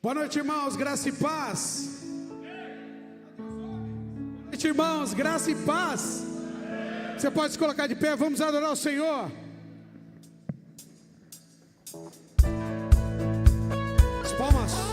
Boa noite, irmãos, graça e paz. Boa noite, irmãos, graça e paz. Você pode se colocar de pé, vamos adorar o Senhor. As palmas.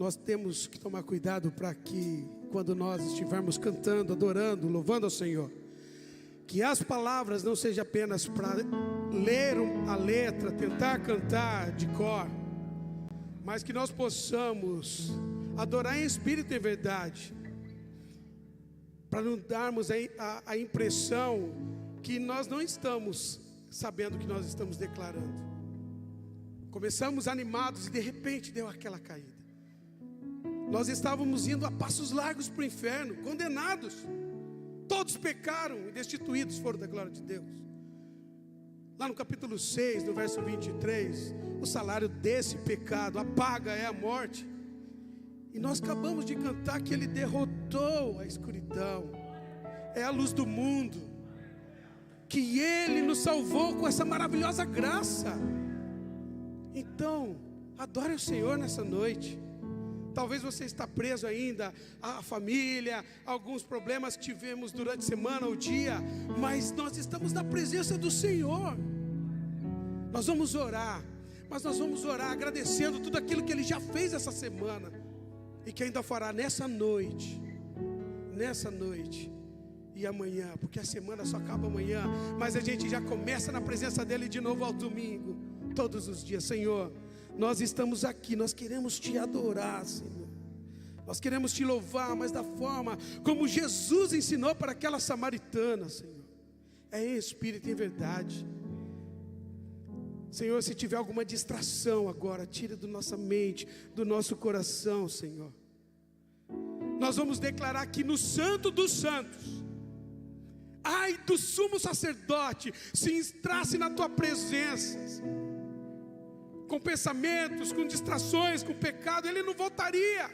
Nós temos que tomar cuidado para que quando nós estivermos cantando, adorando, louvando ao Senhor, que as palavras não sejam apenas para ler a letra, tentar cantar de cor, mas que nós possamos adorar em espírito e em verdade, para não darmos a impressão que nós não estamos sabendo o que nós estamos declarando. Começamos animados e de repente deu aquela caída. Nós estávamos indo a passos largos para o inferno, condenados. Todos pecaram e destituídos foram da glória de Deus. Lá no capítulo 6, no verso 23, o salário desse pecado, a paga é a morte. E nós acabamos de cantar que Ele derrotou a escuridão, é a luz do mundo, que Ele nos salvou com essa maravilhosa graça. Então, adore o Senhor nessa noite. Talvez você está preso ainda à família, a alguns problemas que tivemos durante a semana, o dia, mas nós estamos na presença do Senhor. Nós vamos orar, mas nós vamos orar agradecendo tudo aquilo que Ele já fez essa semana e que ainda fará nessa noite e amanhã, porque a semana só acaba amanhã, mas a gente já começa na presença dEle de novo ao domingo, todos os dias. Senhor, nós estamos aqui, nós queremos Te adorar, Senhor. Nós queremos Te louvar, mas da forma como Jesus ensinou para aquela samaritana, Senhor. É em espírito e em verdade. Senhor, se tiver alguma distração agora, tira da nossa mente, do nosso coração, Senhor. Nós vamos declarar aqui no Santo dos Santos. Ai do sumo sacerdote, se entrasse na Tua presença, Senhor, com pensamentos, com distrações, com pecado, ele não voltaria.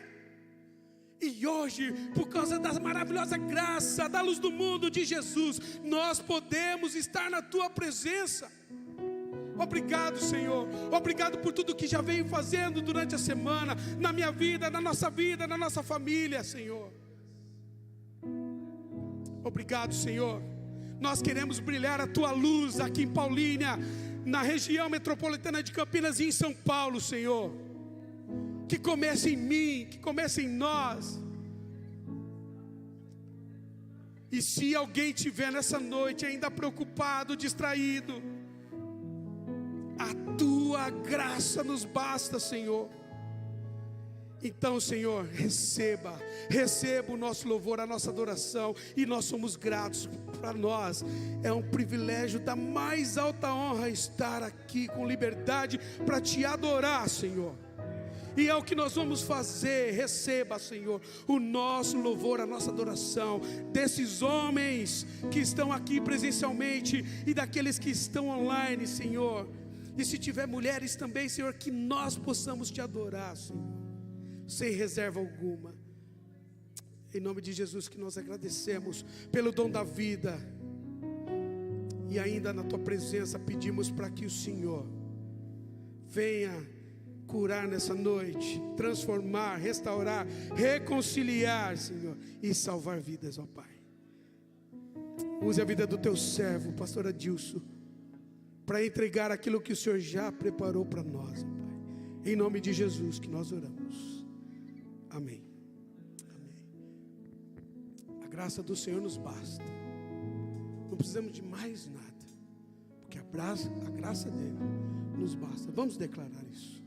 E hoje, por causa da maravilhosa graça, da luz do mundo de Jesus, nós podemos estar na Tua presença. Obrigado, Senhor. Obrigado por tudo que já veio fazendo durante a semana, na minha vida, na nossa família, Senhor. Obrigado, Senhor. Nós queremos brilhar a Tua luz aqui em Paulínia, na região metropolitana de Campinas e em São Paulo, Senhor. Que comece em mim, que comece em nós. E se alguém estiver nessa noite ainda preocupado, distraído, a Tua graça nos basta, Senhor. Então, Senhor, receba o nosso louvor, a nossa adoração, e nós somos gratos. Para nós é um privilégio da mais alta honra estar aqui com liberdade para Te adorar, Senhor. E é o que nós vamos fazer. Receba, Senhor, o nosso louvor, a nossa adoração, desses homens que estão aqui presencialmente e daqueles que estão online, Senhor. E se tiver mulheres também, Senhor, que nós possamos Te adorar, Senhor, sem reserva alguma. Em nome de Jesus que nós agradecemos pelo dom da vida. E ainda na Tua presença pedimos para que o Senhor venha curar nessa noite, transformar, restaurar, reconciliar, Senhor, e salvar vidas, ó Pai. Use a vida do Teu servo, pastor Adilson, para entregar aquilo que o Senhor já preparou para nós, ó Pai. Em nome de Jesus que nós oramos. Amém. Amém. A graça do Senhor nos basta. Não precisamos de mais nada, porque a graça dele nos basta. Vamos declarar isso.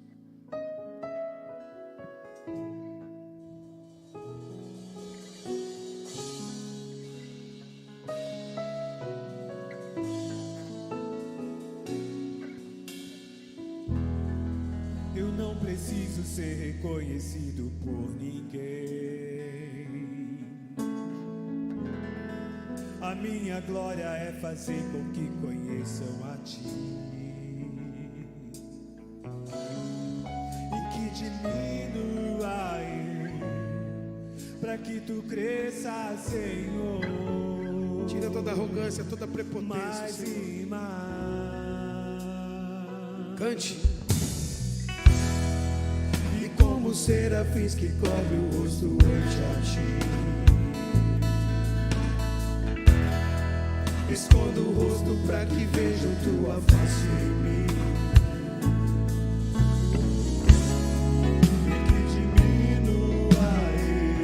Eu não preciso ser reconhecido por ninguém. A minha glória é fazer com que conheçam a Ti, e que diminua eu, para que Tu cresça, Senhor. Tira toda arrogância, toda prepotência, Mais Senhor. e mais. Cante. E como serafins que cobre o rosto ante a Ti, escondo o rosto para que vejam Tua face em mim, e que diminua eu,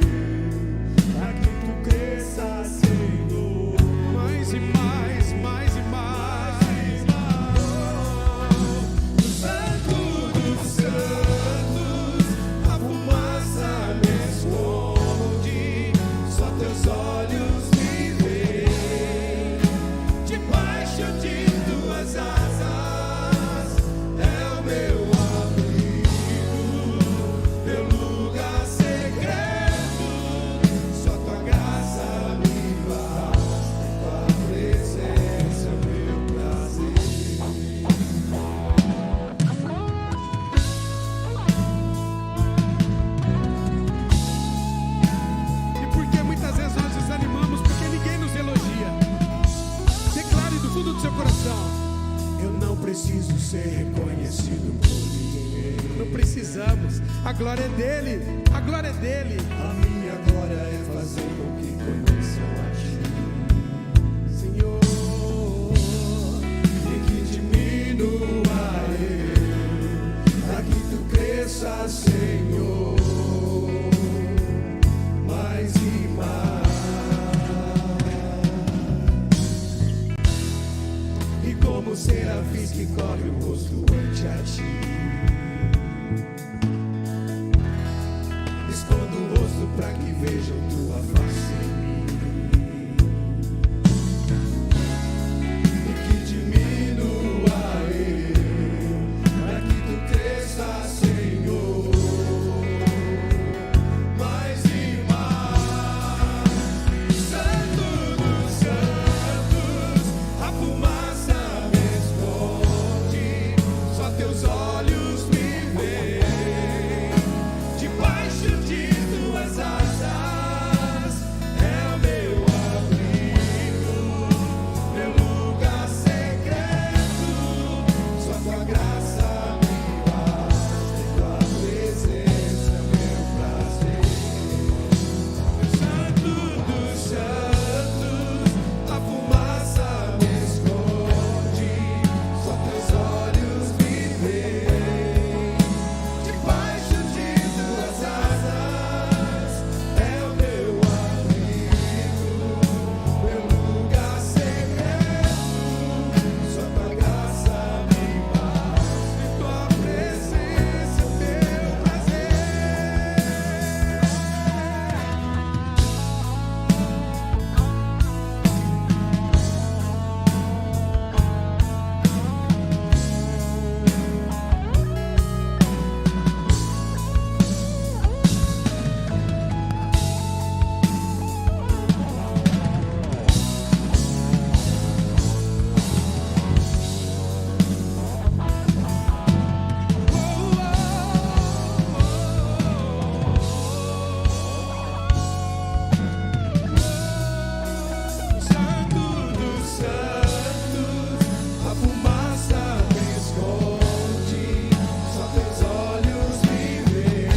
para que Tu cresça, Senhor. Mais e mais, mais e mais. No Santo dos Santos, a fumaça me esconde, só Teus olhos me veem, debaixo de Tuas asas. ser reconhecido por ninguém. Não precisamos. A glória é dele. A glória é dele. A minha glória é fazer com que conheçam a ti, Senhor, e que diminua eu, para que tu cresças, Senhor, mais e mais. E como serafins que cobre o rosto ante a ti, escondo o rosto para que vejam tua face em mim, e que diminua eu, para que tu cresças, Senhor, mais e mais. Santo dos santos, a fumaça me esconde, só teus olhos me veem. Debaixo de tuas asas é o meu abrigo, meu lugar secreto. Só tua graça me basta, e tua presença é meu prazer. Santo dos santos, a fumaça me esconde, só teus olhos me veem. Debaixo de tuas asas é o meu abrigo, meu lugar secreto. Só tua graça me basta, e tua presença é meu prazer. Santo dos santos, a fumaça me esconde, só teus olhos me veem.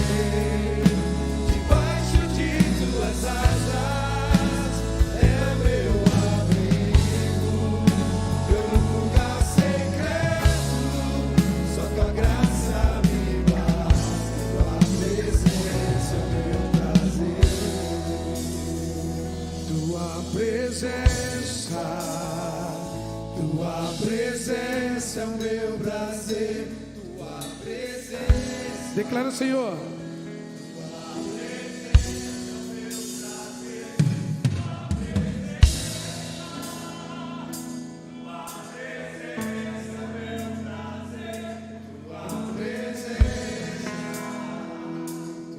Debaixo de tuas asas é o meu abrigo, meu lugar secreto. Só tua graça me basta, tua presença é meu prazer. Tua presença é o meu prazer. Tua presença. declara, Senhor.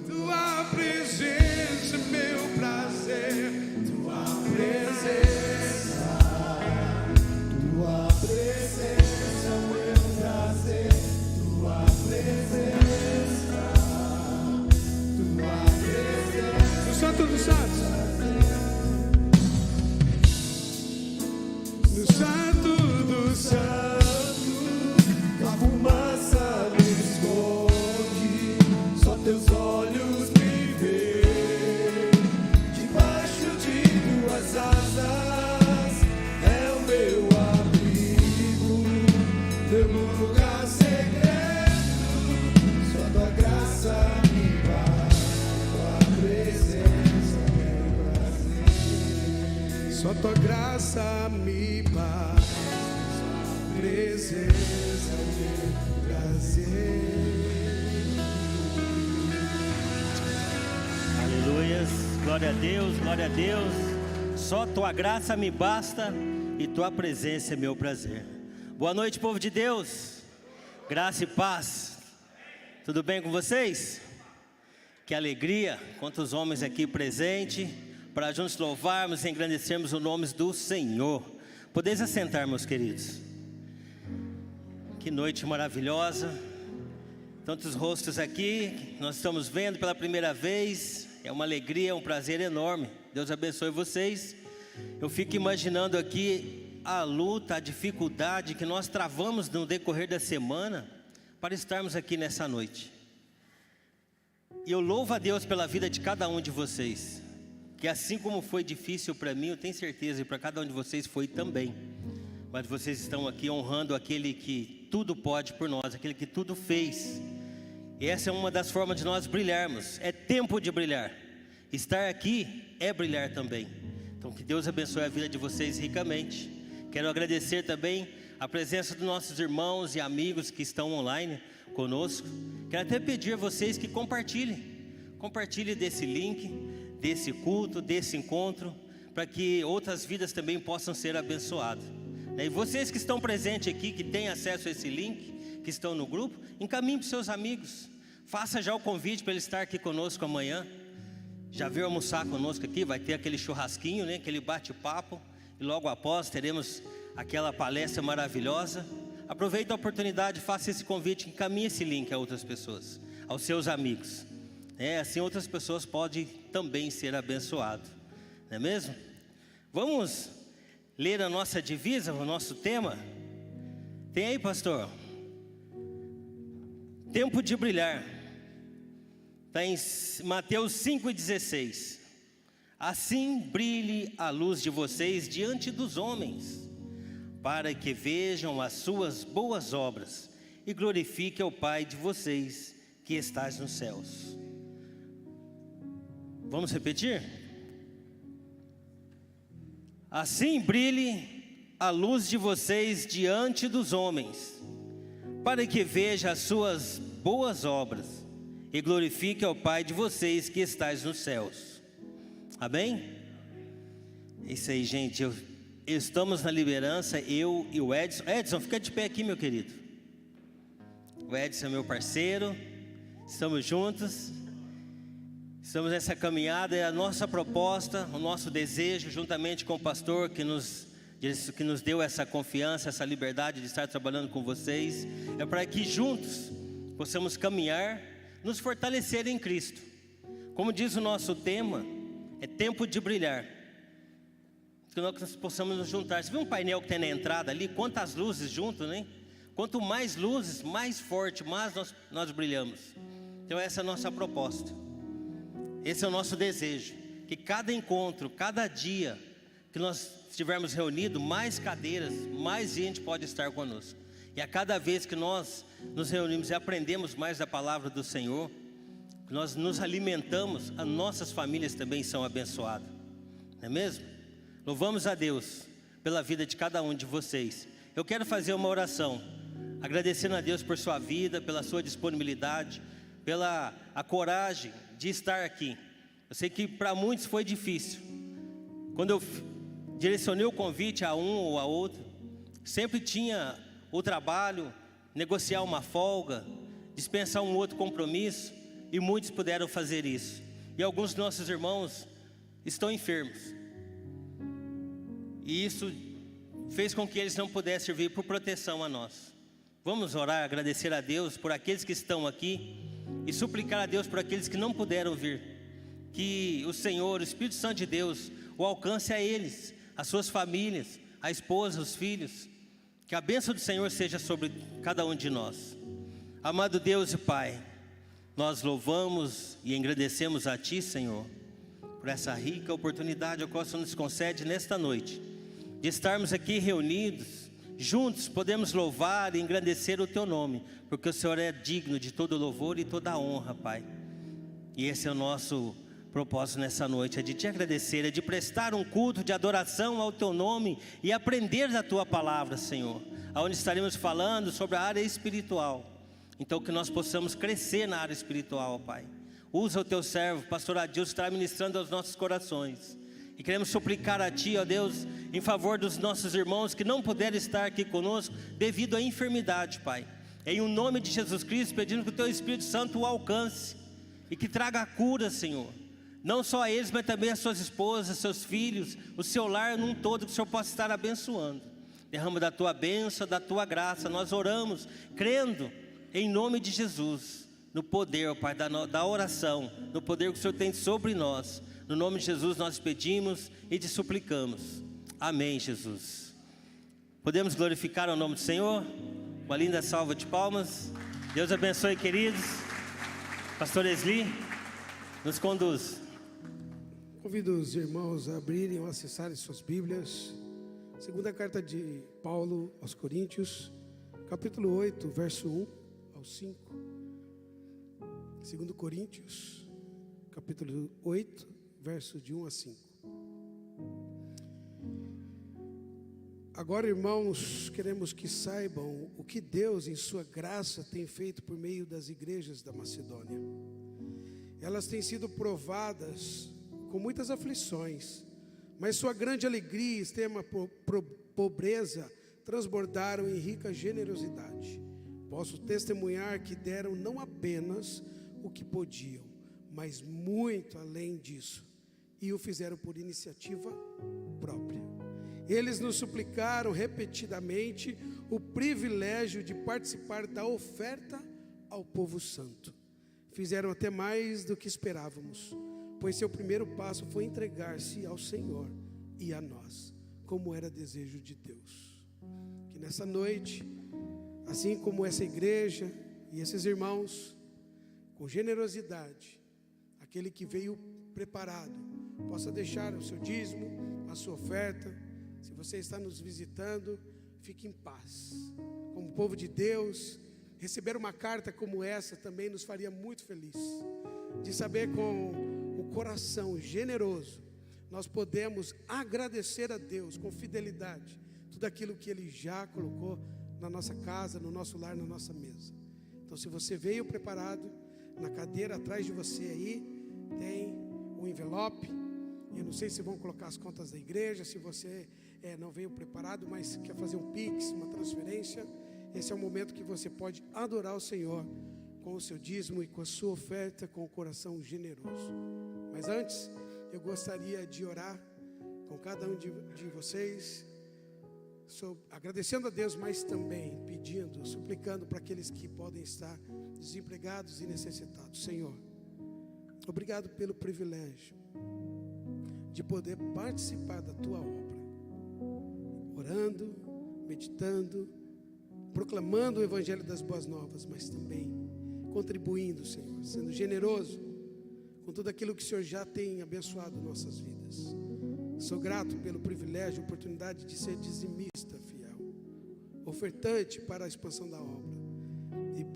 Tua presença é meu prazer. Tua presença. Tua presença é meu prazer. Tua presença. Tua presença. No Santo dos Santos. No Santo dos Santos, a fumaça me esconde, só teus olhos me veem. Debaixo de tuas asas é o meu abrigo, meu lugar secreto. Só tua graça me basta, tua presença é meu prazer. Só tua graça me basta. Presença é meu prazer. Aleluias, glória a Deus, glória a Deus. Só tua graça me basta e tua presença é meu prazer. Boa noite, povo de Deus. Graça e paz. Tudo bem com vocês? Que alegria, quantos homens aqui presentes, para juntos louvarmos e engrandecermos o nome do Senhor. Podeis assentar, meus queridos. Que noite maravilhosa. Tantos rostos aqui, nós estamos vendo pela primeira vez. É uma alegria, um prazer enorme. Deus abençoe vocês. Eu fico imaginando aqui a luta, a dificuldade que nós travamos no decorrer da semana para estarmos aqui nessa noite. E eu louvo a Deus pela vida de cada um de vocês, que assim como foi difícil para mim, eu tenho certeza, e para cada um de vocês foi também. Mas vocês estão aqui honrando aquele que tudo pode por nós, aquele que tudo fez. E essa é uma das formas de nós brilharmos, é tempo de brilhar. Estar aqui é brilhar também. Então que Deus abençoe a vida de vocês ricamente. Quero agradecer também a presença dos nossos irmãos e amigos que estão online conosco. Quero até pedir a vocês que compartilhem desse link, desse culto, desse encontro, para que outras vidas também possam ser abençoadas. E vocês que estão presentes aqui, que têm acesso a esse link, que estão no grupo, encaminhem para os seus amigos. Faça já o convite para ele estar aqui conosco amanhã. Já veio almoçar conosco aqui, vai ter aquele churrasquinho, né? Aquele bate-papo. E logo após teremos aquela palestra maravilhosa. Aproveite a oportunidade, faça esse convite, encaminhe esse link a outras pessoas, aos seus amigos. Assim outras pessoas podem também ser abençoadas. Não é mesmo? Vamos ler a nossa divisa, o nosso tema? Tem aí, pastor? Tempo de brilhar. Está em Mateus 5,16. Assim brilhe a luz de vocês diante dos homens, para que vejam as suas boas obras e glorifiquem o Pai de vocês que estás nos céus. Vamos repetir? Assim brilhe a luz de vocês diante dos homens, para que vejam as suas boas obras e glorifique ao Pai de vocês que estais nos céus. Amém? Isso aí, gente. Estamos na liderança, eu e o Edson. Edson, fica de pé aqui, meu querido. O Edson é meu parceiro. Estamos juntos. Estamos nessa caminhada. É a nossa proposta, o nosso desejo, juntamente com o pastor que nos deu essa confiança, essa liberdade de estar trabalhando com vocês, é para que juntos possamos caminhar, nos fortalecer em Cristo. Como diz o nosso tema, é tempo de brilhar. Que nós possamos nos juntar. Você viu um painel que tem na entrada ali? Quantas luzes juntos, né? Quanto mais luzes, mais forte, mais nós brilhamos. Então essa é a nossa proposta. Esse é o nosso desejo. Que cada encontro, cada dia que nós estivermos reunidos, mais cadeiras, mais gente pode estar conosco. E a cada vez que nós nos reunimos e aprendemos mais da palavra do Senhor, que nós nos alimentamos, as nossas famílias também são abençoadas. Não é mesmo? Louvamos a Deus pela vida de cada um de vocês. Eu quero fazer uma oração, agradecendo a Deus por sua vida, pela sua disponibilidade, pela a coragem de estar aqui. Eu sei que para muitos foi difícil. Quando eu direcionei o convite a um ou a outro, sempre tinha o trabalho, negociar uma folga, dispensar um outro compromisso, e muitos puderam fazer isso. E alguns dos nossos irmãos estão enfermos, e isso fez com que eles não pudessem servir por proteção a nós. Vamos orar, agradecer a Deus por aqueles que estão aqui e suplicar a Deus por aqueles que não puderam vir. Que o Senhor, o Espírito Santo de Deus, o alcance a eles, as suas famílias, a esposa, os filhos. Que a bênção do Senhor seja sobre cada um de nós. Amado Deus e Pai, nós louvamos e agradecemos a Ti, Senhor, por essa rica oportunidade a qual o Senhor nos concede nesta noite, de estarmos aqui reunidos, juntos podemos louvar e engrandecer o Teu nome, porque o Senhor é digno de todo louvor e toda honra, Pai. E esse é o nosso propósito nessa noite, é de Te agradecer, é de prestar um culto de adoração ao Teu nome e aprender da Tua palavra, Senhor, aonde estaremos falando sobre a área espiritual. Então que nós possamos crescer na área espiritual, Pai. Usa o Teu servo, pastor Adilson, estará ministrando aos nossos corações. E queremos suplicar a Ti, ó Deus, em favor dos nossos irmãos que não puderam estar aqui conosco devido à enfermidade, Pai. Em o nome de Jesus Cristo, pedindo que o Teu Espírito Santo o alcance e que traga a cura, Senhor. Não só a eles, mas também as suas esposas, seus filhos, o seu lar num todo, que o Senhor possa estar abençoando. Derrama da Tua bênção, da Tua graça. Nós oramos, crendo em nome de Jesus, no poder, Pai, da oração, no poder que o Senhor tem sobre nós. No nome de Jesus nós pedimos e te suplicamos. Amém, Jesus. Podemos glorificar o nome do Senhor? Uma linda salva de palmas. Deus abençoe, queridos. Pastor Esli, nos conduz. Convido os irmãos a abrirem ou acessarem suas Bíblias. Segunda carta de Paulo aos Coríntios, capítulo 8, verso 1 ao 5. 2 Coríntios, capítulo 8, verso de 1 a 5. Agora, irmãos, queremos que saibam o que Deus, em sua graça, tem feito por meio das igrejas da Macedônia. Elas têm sido provadas com muitas aflições, mas sua grande alegria e extrema pobreza transbordaram em rica generosidade. Posso testemunhar que deram não apenas o que podiam, mas muito além disso, e o fizeram por iniciativa própria. Eles nos suplicaram repetidamente o privilégio de participar da oferta ao povo santo. Fizeram até mais do que esperávamos, pois seu primeiro passo foi entregar-se ao Senhor e a nós, como era desejo de Deus. Que nessa noite, assim como essa igreja e esses irmãos, com generosidade, aquele que veio preparado, possa deixar o seu dízimo, a sua oferta. Se você está nos visitando, fique em paz. Como povo de Deus, receber uma carta como essa também nos faria muito feliz. De saber com o coração generoso, nós podemos agradecer a Deus com fidelidade tudo aquilo que Ele já colocou na nossa casa, no nosso lar, na nossa mesa. Então, se você veio preparado, na cadeira atrás de você aí tem um envelope. Eu não sei se vão colocar as contas da igreja, se você não veio preparado, mas quer fazer um Pix, uma transferência, esse é o momento que você pode adorar o Senhor com o seu dízimo e com a sua oferta, com o coração generoso. Mas antes, eu gostaria de orar com cada um de vocês, agradecendo a Deus, mas também pedindo, suplicando para aqueles que podem estar desempregados e necessitados. Senhor, obrigado pelo privilégio de poder participar da Tua obra, orando, meditando, proclamando o Evangelho das Boas Novas, mas também contribuindo, Senhor, sendo generoso com tudo aquilo que o Senhor já tem abençoado nossas vidas. Sou grato pelo privilégio, oportunidade de ser dizimista fiel, ofertante para a expansão da obra,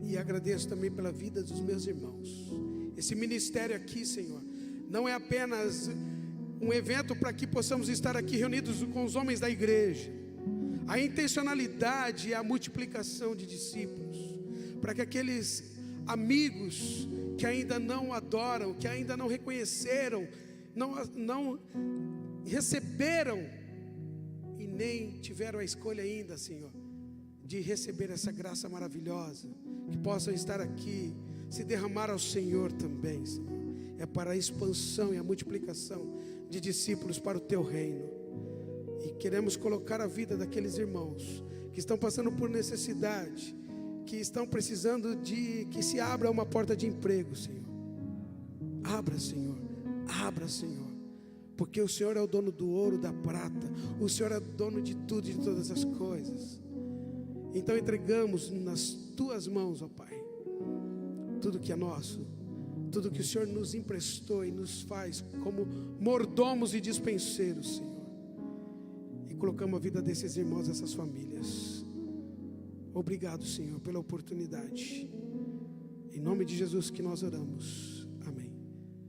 e agradeço também pela vida dos meus irmãos. Esse ministério aqui, Senhor, não é apenas um evento para que possamos estar aqui reunidos com os homens da igreja. A intencionalidade é a multiplicação de discípulos, para que aqueles amigos que ainda não adoram, que ainda não reconheceram, não receberam e nem tiveram a escolha ainda, Senhor, de receber essa graça maravilhosa, que possam estar aqui, se derramar ao Senhor também, Senhor. É para a expansão e a multiplicação de discípulos para o Teu reino. E queremos colocar a vida daqueles irmãos que estão passando por necessidade, que estão precisando de que se abra uma porta de emprego, Senhor. Abra, Senhor, abra, Senhor, porque o Senhor é o dono do ouro, da prata, o Senhor é dono de tudo e de todas as coisas. Então entregamos nas Tuas mãos, ó Pai, tudo que é nosso, tudo que o Senhor nos emprestou e nos faz como mordomos e dispenseiros, Senhor. E colocamos a vida desses irmãos, dessas famílias. Obrigado, Senhor, pela oportunidade. Em nome de Jesus que nós oramos. Amém.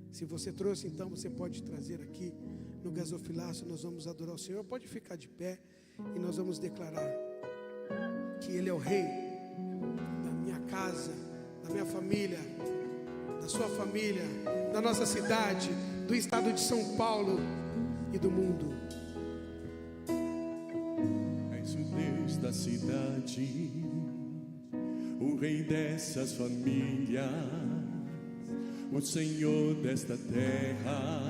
Se você trouxe, então você pode trazer aqui no gasofilácio. Nós vamos adorar o Senhor. Pode ficar de pé e nós vamos declarar que Ele é o Rei da minha casa, da minha família, da sua família, da nossa cidade, do estado de São Paulo e do mundo. És o Deus da cidade, o Rei dessas famílias, o Senhor desta terra.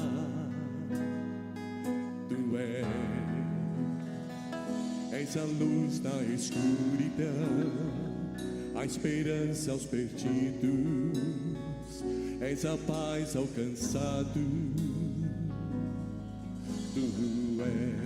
Tu és a luz na escuridão, a esperança aos perdidos, és a paz ao cansado. Tu és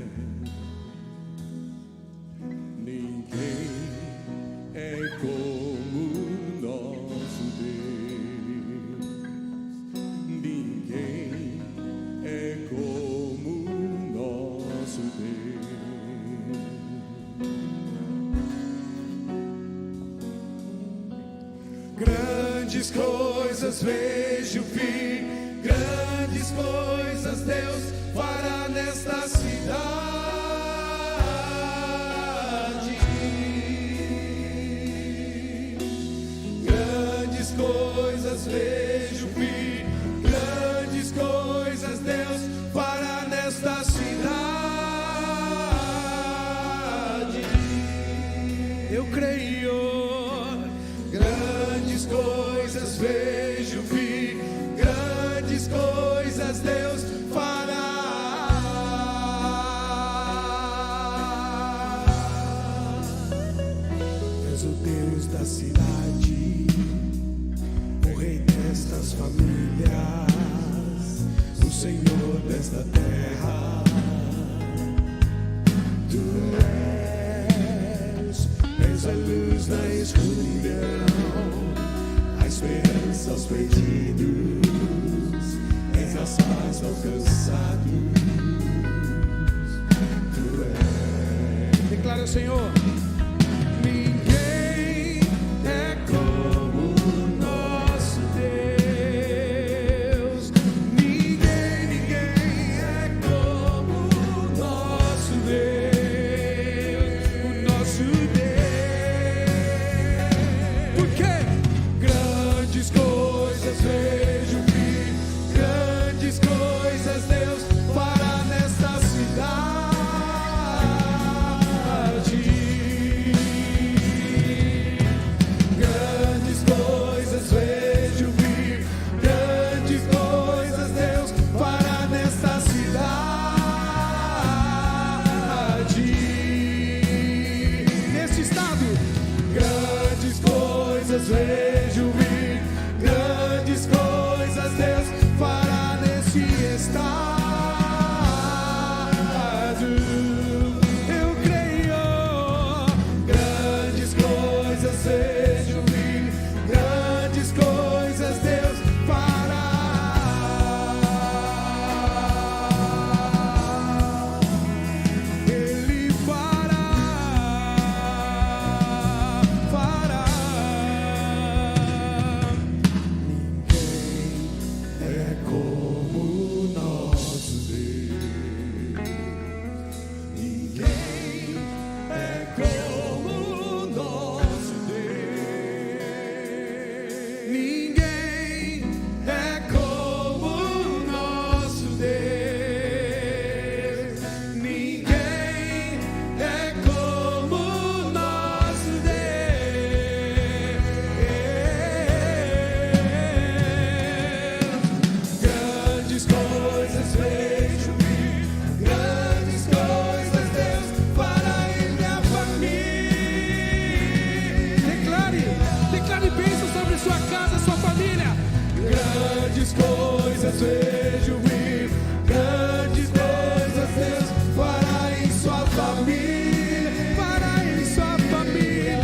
Grandes coisas vejo vir, grandes coisas Deus fará nesta cidade. Grandes coisas vejo vir, grandes coisas Deus fará nesta cidade. Eu creio. Grandes coisas vejo vir, grandes coisas Deus fará. És o Deus da cidade, o Rei destas famílias, o Senhor desta terra. Tu és a luz na escuridão, a esperança aos perdidos, és a paz aos cansados. Tu és. Declara o Senhor. Ninguém é como o nosso Deus. Ninguém é como o nosso Deus. O nosso Deus. Por quê? Grandes coisas vejo vir, grandes coisas Deus fará nesta cidade. Grandes coisas vejo vir, grandes coisas Deus fará nesta cidade. Nesse estado. Grandes coisas vejo vir, grandes coisas Deus fará nesse estado. Eu creio. Grandes coisas vejo vir, grandes coisas Deus fará. Ele fará. Ninguém é como o nosso Deus. Ninguém é como o nosso Deus. Ninguém é como o nosso Deus. Ninguém é como o nosso Deus. Grandes coisas vejo vir, grandes coisas Deus fará em minha família. Declare bênção sobre sua casa, sua família. Grandes coisas vejo vir, grandes coisas Deus fará em sua família, fará em sua família,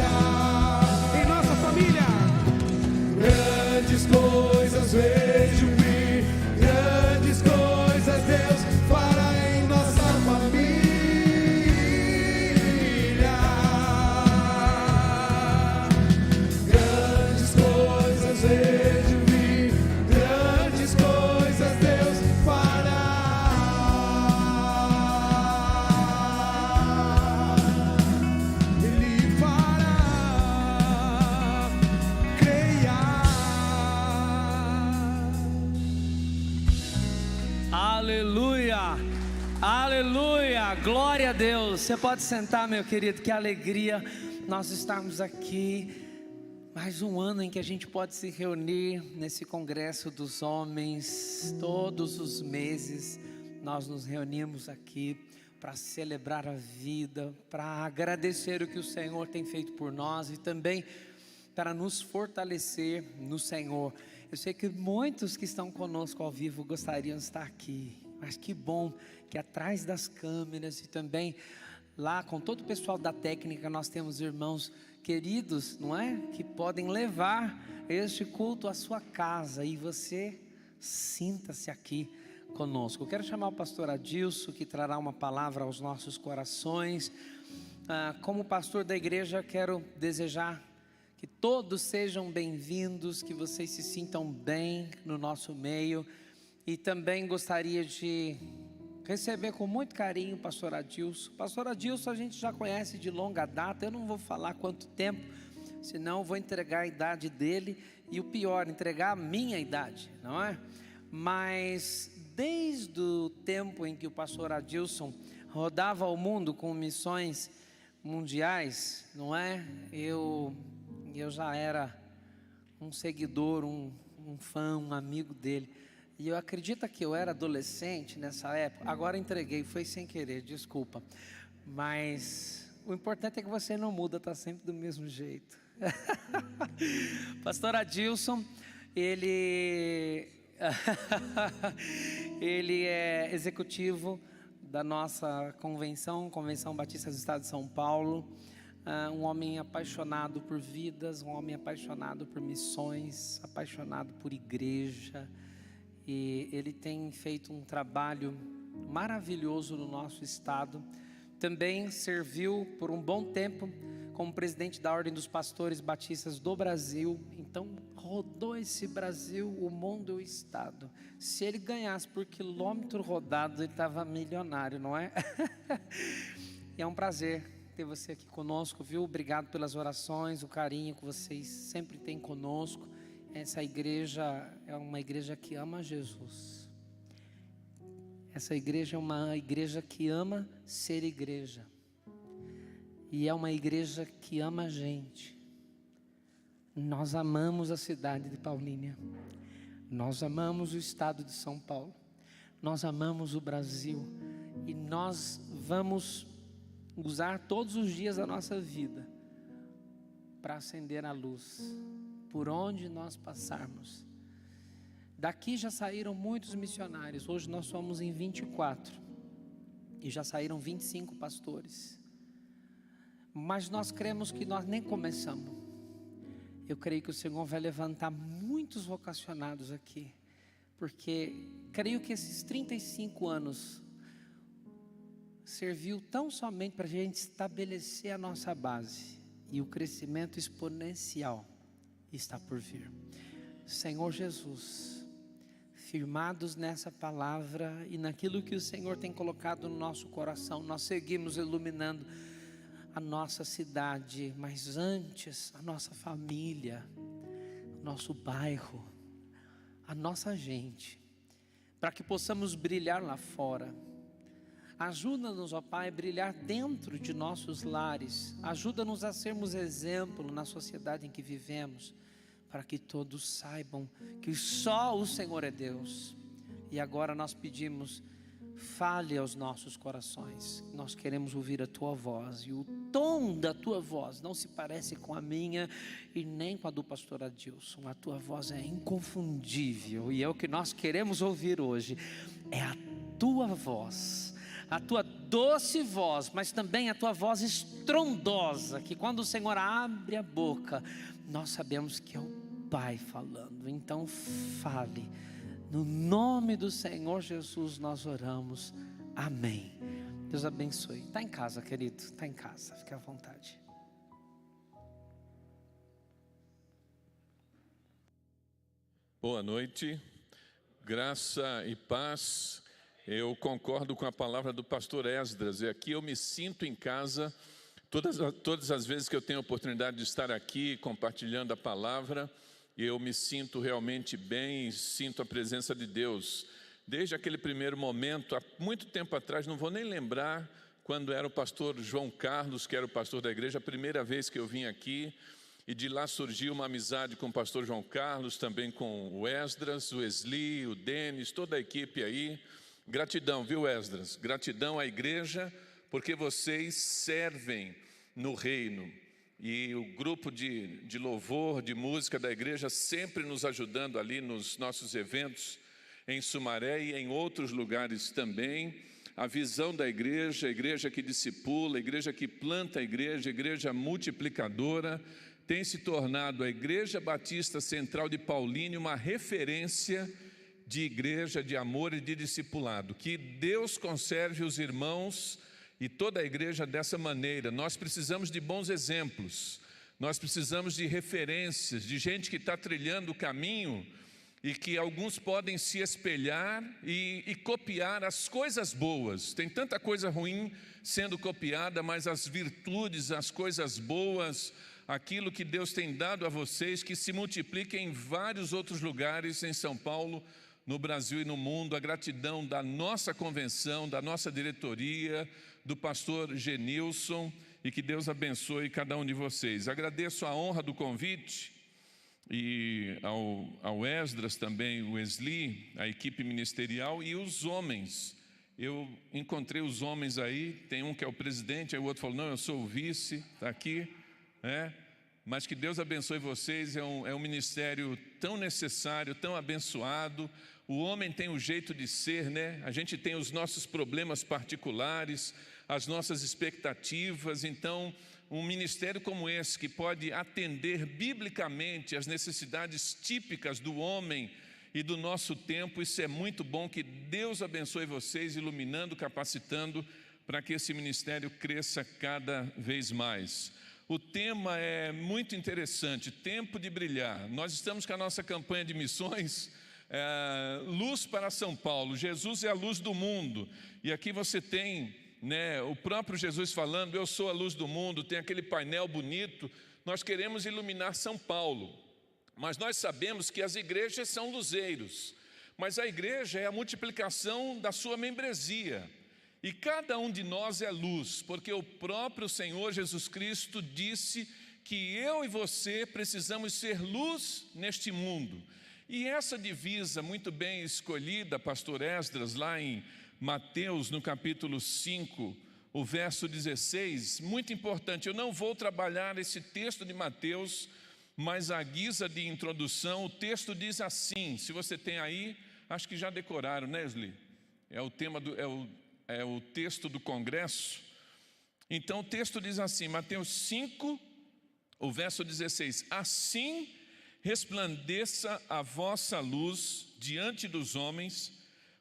Em nossa família. grandes coisas vejo vir, grandes coisas Deus fará em nossa família, grandes coisas vejo vir, grandes coisas Deus fará. Ele fará. Creia. Aleluia, aleluia, glória a Deus. Você pode sentar, meu querido, que alegria nós estarmos aqui. Mais um ano em que a gente pode se reunir nesse congresso dos homens. Todos os meses nós nos reunimos aqui para celebrar a vida, para agradecer o que o Senhor tem feito por nós e também para nos fortalecer no Senhor. Eu sei que muitos que estão conosco ao vivo gostariam de estar aqui, mas que bom que atrás das câmeras e também lá com todo o pessoal da técnica nós temos irmãos queridos, não é? Que podem levar este culto à sua casa e você sinta-se aqui conosco. Eu quero chamar o pastor Adilson, que trará uma palavra aos nossos corações. Como pastor da igreja, quero desejar Que todos sejam bem-vindos, que vocês se sintam bem no nosso meio. E também gostaria de receber com muito carinho o pastor Adilson. O pastor Adilson a gente já conhece de longa data, eu não vou falar quanto tempo, senão eu vou entregar a idade dele, e o pior, entregar a minha idade, não é? Mas desde o tempo em que o pastor Adilson rodava o mundo com missões mundiais, não é? Eu já era um seguidor, um fã, um amigo dele. E eu acredito que eu era adolescente nessa época. Agora entreguei, foi sem querer, desculpa. Mas o importante é que você não muda, está sempre do mesmo jeito. Pastor Adilson, ele é executivo da nossa Convenção Batista do Estado de São Paulo. Um homem apaixonado por vidas, um homem apaixonado por missões, apaixonado por igreja. E ele tem feito um trabalho maravilhoso no nosso estado. Também serviu por um bom tempo como presidente da Ordem dos Pastores Batistas do Brasil. Então rodou esse Brasil, o mundo e o estado. Se ele ganhasse por quilômetro rodado, ele estava milionário, não é? E é um prazer ter você aqui conosco, viu? Obrigado pelas orações, o carinho que vocês sempre têm conosco. Essa igreja é uma igreja que ama Jesus. Essa igreja é uma igreja que ama ser igreja. E é uma igreja que ama a gente. Nós amamos a cidade de Paulínia. Nós amamos o estado de São Paulo. Nós amamos o Brasil. E nós vamos usar todos os dias da nossa vida para acender a luz por onde nós passarmos. Daqui já saíram muitos missionários. Hoje nós somos em 24 e já saíram 25 pastores. Mas nós cremos que nós nem começamos. Eu creio que o Senhor vai levantar muitos vocacionados aqui, porque creio que esses 35 anos serviu tão somente para a gente estabelecer a nossa base, e o crescimento exponencial está por vir. Senhor Jesus, firmados nessa palavra e naquilo que o Senhor tem colocado no nosso coração, nós seguimos iluminando a nossa cidade, mas antes a nossa família, o nosso bairro, a nossa gente, para que possamos brilhar lá fora. Ajuda-nos, ó Pai, a brilhar dentro de nossos lares. Ajuda-nos a sermos exemplo na sociedade em que vivemos, para que todos saibam que só o Senhor é Deus. E agora nós pedimos, fale aos nossos corações. Nós queremos ouvir a Tua voz, e o tom da Tua voz não se parece com a minha e nem com a do pastor Adilson. A Tua voz é inconfundível, e é o que nós queremos ouvir hoje. É a Tua voz, a Tua doce voz, mas também a Tua voz estrondosa, que quando o Senhor abre a boca, nós sabemos que é o Pai falando. Então fale, no nome do Senhor Jesus nós oramos, amém. Deus abençoe. Está em casa, querido, está em casa, fique à vontade. Boa noite, graça e paz. Eu concordo com a palavra do pastor Esdras, e aqui eu me sinto em casa. Todas as vezes que eu tenho a oportunidade de estar aqui compartilhando a palavra, eu me sinto realmente bem e sinto a presença de Deus. Desde aquele primeiro momento, há muito tempo atrás, não vou nem lembrar quando era o pastor João Carlos, que era o pastor da igreja, a primeira vez que eu vim aqui, e de lá surgiu uma amizade com o pastor João Carlos, também com o Esdras, o Esli, o Denis, toda a equipe aí. Gratidão, viu, Esdras? Gratidão à igreja, porque vocês servem no reino. E o grupo de louvor, de música da igreja, sempre nos ajudando ali nos nossos eventos em Sumaré e em outros lugares também. A visão da igreja, a igreja que discipula, a igreja que planta a igreja multiplicadora, tem se tornado a Igreja Batista Central de Paulínia uma referência de igreja, de amor e de discipulado. Que Deus conserve os irmãos e toda a igreja dessa maneira. Nós precisamos de bons exemplos. Nós precisamos de referências, de gente que está trilhando o caminho e que alguns podem se espelhar e copiar as coisas boas. Tem tanta coisa ruim sendo copiada, mas as virtudes, as coisas boas, aquilo que Deus tem dado a vocês, que se multiplica em vários outros lugares em São Paulo, no Brasil e no mundo. A gratidão da nossa convenção, da nossa diretoria, do pastor Genilson, e que Deus abençoe cada um de vocês. Agradeço a honra do convite e ao Esdras também, o Wesley, a equipe ministerial e os homens. Eu encontrei os homens aí, tem um que é o presidente, aí o outro falou, não, eu sou o vice, está aqui, mas que Deus abençoe vocês. É um ministério tão necessário, tão abençoado. O homem tem um jeito de ser, né? A gente tem os nossos problemas particulares, as nossas expectativas. Então, um ministério como esse, que pode atender biblicamente as necessidades típicas do homem e do nosso tempo, isso é muito bom. Que Deus abençoe vocês, iluminando, capacitando, para que esse ministério cresça cada vez mais. O tema é muito interessante, tempo de brilhar. Nós estamos com a nossa campanha de missões, Luz para São Paulo. Jesus é a luz do mundo. E aqui você tem, né, o próprio Jesus falando, eu sou a luz do mundo, tem aquele painel bonito. Nós queremos iluminar São Paulo, mas nós sabemos que as igrejas são luzeiros, mas a igreja é a multiplicação da sua membresia. E cada um de nós é luz, porque o próprio Senhor Jesus Cristo disse que eu e você precisamos ser luz neste mundo. E essa divisa muito bem escolhida, pastor Esdras, lá em Mateus, no capítulo 5, o verso 16, muito importante. Eu não vou trabalhar esse texto de Mateus, mas à guisa de introdução, o texto diz assim, se você tem aí, acho que já decoraram, né, Wesley? É o tema é o texto do congresso. Então o texto diz assim, Mateus 5, o verso 16, assim resplandeça a vossa luz diante dos homens,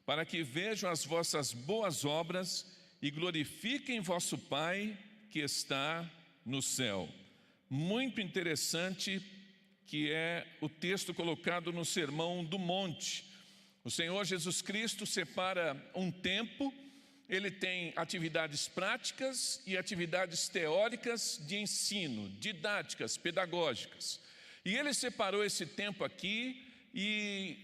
para que vejam as vossas boas obras e glorifiquem vosso Pai que está no céu. Muito interessante, que é o texto colocado no Sermão do Monte. O Senhor Jesus Cristo separa um tempo. Ele tem atividades práticas e atividades teóricas de ensino, didáticas, pedagógicas. E ele separou esse tempo aqui e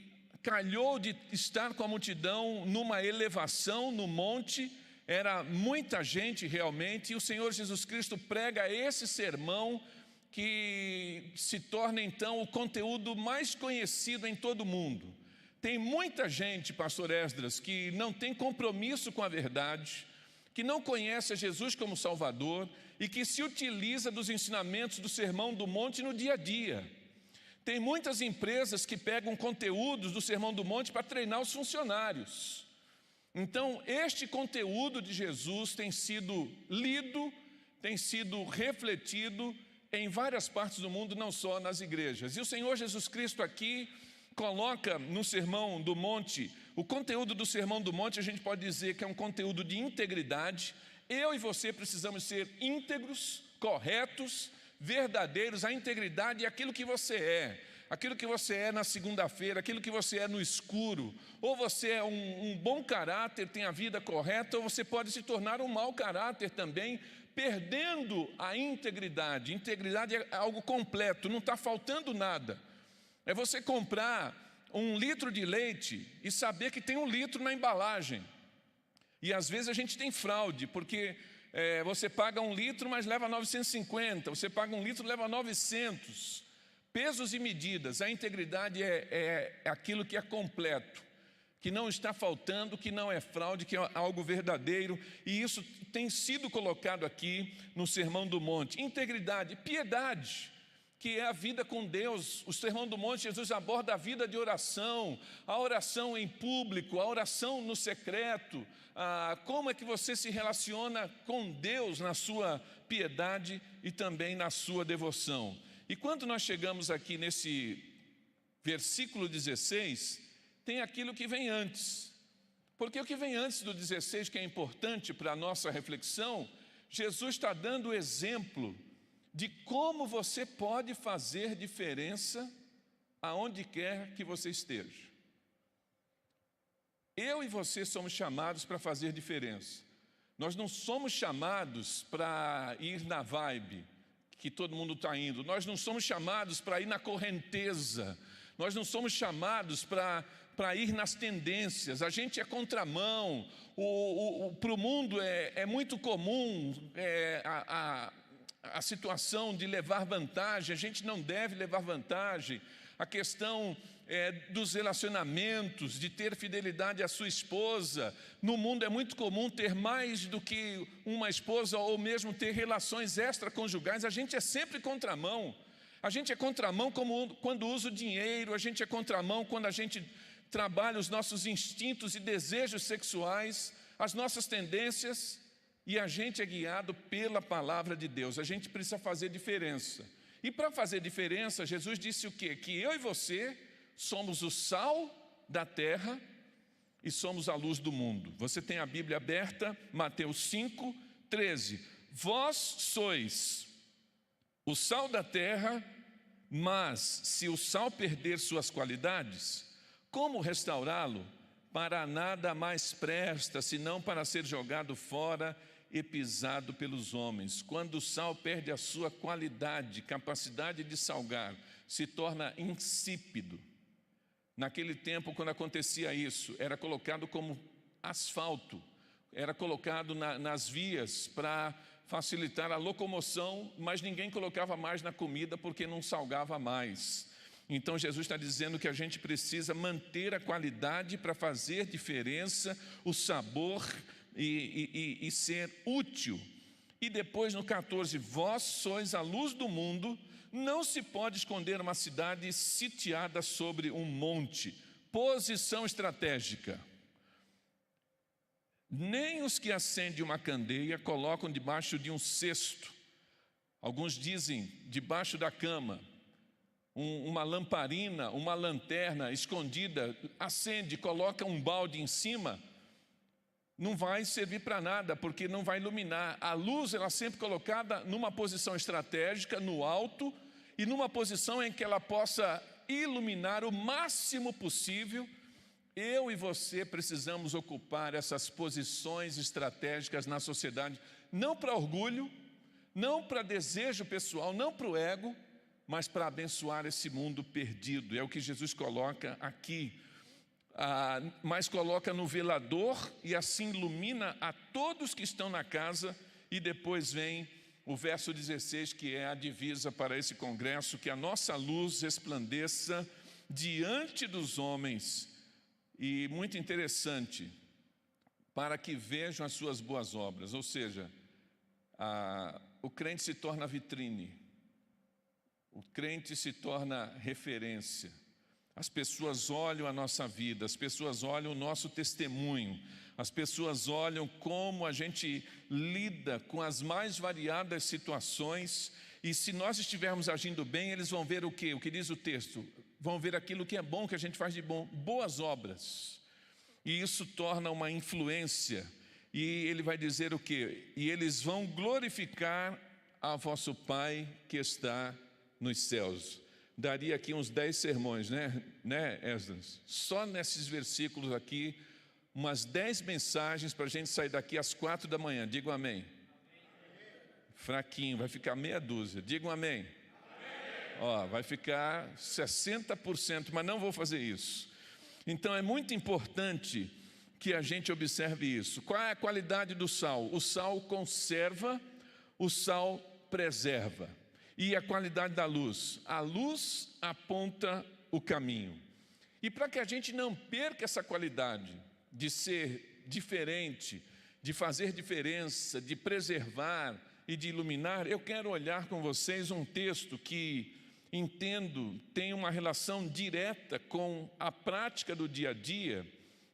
calhou de estar com a multidão numa elevação no monte. Era muita gente realmente, e o Senhor Jesus Cristo prega esse sermão que se torna então o conteúdo mais conhecido em todo o mundo. Tem muita gente, pastor Esdras, que não tem compromisso com a verdade, que não conhece a Jesus como Salvador e que se utiliza dos ensinamentos do Sermão do Monte no dia a dia. Tem muitas empresas que pegam conteúdos do Sermão do Monte para treinar os funcionários. Então, este conteúdo de Jesus tem sido lido, tem sido refletido em várias partes do mundo, não só nas igrejas. E o Senhor Jesus Cristo aqui coloca no Sermão do Monte, o conteúdo do Sermão do Monte, a gente pode dizer que é um conteúdo de integridade. Eu e você precisamos ser íntegros, corretos, verdadeiros. A integridade é aquilo que você é na segunda-feira, aquilo que você é no escuro. Ou você é um bom caráter, tem a vida correta, ou você pode se tornar um mau caráter também, perdendo a integridade. Integridade é algo completo, não está faltando nada. É você comprar 1 litro de leite e saber que tem 1 litro na embalagem. E às vezes a gente tem fraude, porque você paga 1 litro, mas leva 950. Você paga 1 litro, leva 900. Pesos e medidas. A integridade é aquilo que é completo, que não está faltando, que não é fraude, que é algo verdadeiro. E isso tem sido colocado aqui no Sermão do Monte. Integridade, piedade, que é a vida com Deus. O Sermão do Monte, Jesus aborda a vida de oração, a oração em público, a oração no secreto, como é que você se relaciona com Deus na sua piedade e também na sua devoção. E quando nós chegamos aqui nesse versículo 16, tem aquilo que vem antes. Porque o que vem antes do 16, que é importante para a nossa reflexão, Jesus está dando exemplo de como você pode fazer diferença aonde quer que você esteja. Eu e você somos chamados para fazer diferença. Nós não somos chamados para ir na vibe que todo mundo está indo. Nós não somos chamados para ir na correnteza. Nós não somos chamados para ir nas tendências. A gente é contramão. Para o mundo é muito comum a situação de levar vantagem. A gente não deve levar vantagem. A questão dos relacionamentos, de ter fidelidade à sua esposa. No mundo é muito comum ter mais do que uma esposa ou mesmo ter relações extraconjugais. A gente é sempre contramão. A gente é contramão quando usa o dinheiro, a gente é contramão quando a gente trabalha os nossos instintos e desejos sexuais, as nossas tendências, e a gente é guiado pela palavra de Deus. A gente precisa fazer diferença. E para fazer diferença, Jesus disse o quê? Que eu e você somos o sal da terra e somos a luz do mundo. Você tem a Bíblia aberta, Mateus 5, 13. Vós sois o sal da terra, mas se o sal perder suas qualidades, como restaurá-lo? Para nada mais presta, senão para ser jogado fora e pisado pelos homens. Quando o sal perde a sua qualidade, capacidade de salgar, se torna insípido. Naquele tempo, quando acontecia isso, era colocado como asfalto, era colocado nas vias para facilitar a locomoção, mas ninguém colocava mais na comida porque não salgava mais. Então Jesus está dizendo que a gente precisa manter a qualidade para fazer diferença, o sabor e ser útil. E depois no 14, vós sois a luz do mundo. Não se pode esconder uma cidade sitiada sobre um monte. Posição estratégica. Nem os que acendem uma candeia colocam debaixo de um cesto. Alguns dizem debaixo da cama. Uma lamparina, uma lanterna escondida, acende, coloca um balde em cima, não vai servir para nada, porque não vai iluminar. A luz, ela é sempre colocada numa posição estratégica, no alto, e numa posição em que ela possa iluminar o máximo possível. Eu e você precisamos ocupar essas posições estratégicas na sociedade, não para orgulho, não para desejo pessoal, não para o ego, mas para abençoar esse mundo perdido. É o que Jesus coloca aqui. Mas coloca no velador e assim ilumina a todos que estão na casa. E depois vem o verso 16, que é a divisa para esse congresso: que a nossa luz resplandeça diante dos homens. E muito interessante, para que vejam as suas boas obras. Ou seja, o crente se torna vitrine. O crente se torna referência. As pessoas olham a nossa vida, as pessoas olham o nosso testemunho, as pessoas olham como a gente lida com as mais variadas situações, e se nós estivermos agindo bem, eles vão ver o quê? O que diz o texto? Vão ver aquilo que é bom, que a gente faz de bom, boas obras. E isso torna uma influência. E ele vai dizer o quê? E eles vão glorificar a vosso Pai que está nos céus. Daria aqui uns 10 sermões, né, Esdras? Só nesses versículos aqui, umas 10 mensagens para a gente sair daqui às 4 da manhã. Digam amém. Fraquinho, vai ficar meia dúzia. Digam amém. Ó, vai ficar 60%, mas não vou fazer isso. Então é muito importante que a gente observe isso. Qual é a qualidade do sal? O sal conserva, o sal preserva. E a qualidade da luz? A luz aponta o caminho. E para que a gente não perca essa qualidade de ser diferente, de fazer diferença, de preservar e de iluminar, eu quero olhar com vocês um texto que entendo tem uma relação direta com a prática do dia a dia,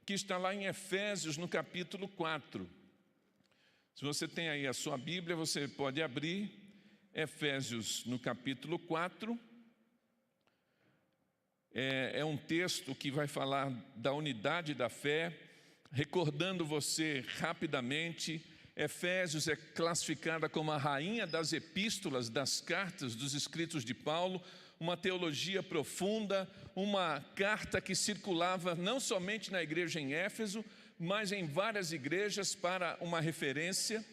que está lá em Efésios, no capítulo 4. Se você tem aí a sua Bíblia, você pode abrir. Efésios, no capítulo 4, é um texto que vai falar da unidade da fé, recordando você rapidamente, Efésios é classificada como a rainha das epístolas, das cartas, dos escritos de Paulo, uma teologia profunda, uma carta que circulava não somente na igreja em Éfeso, mas em várias igrejas para uma referência.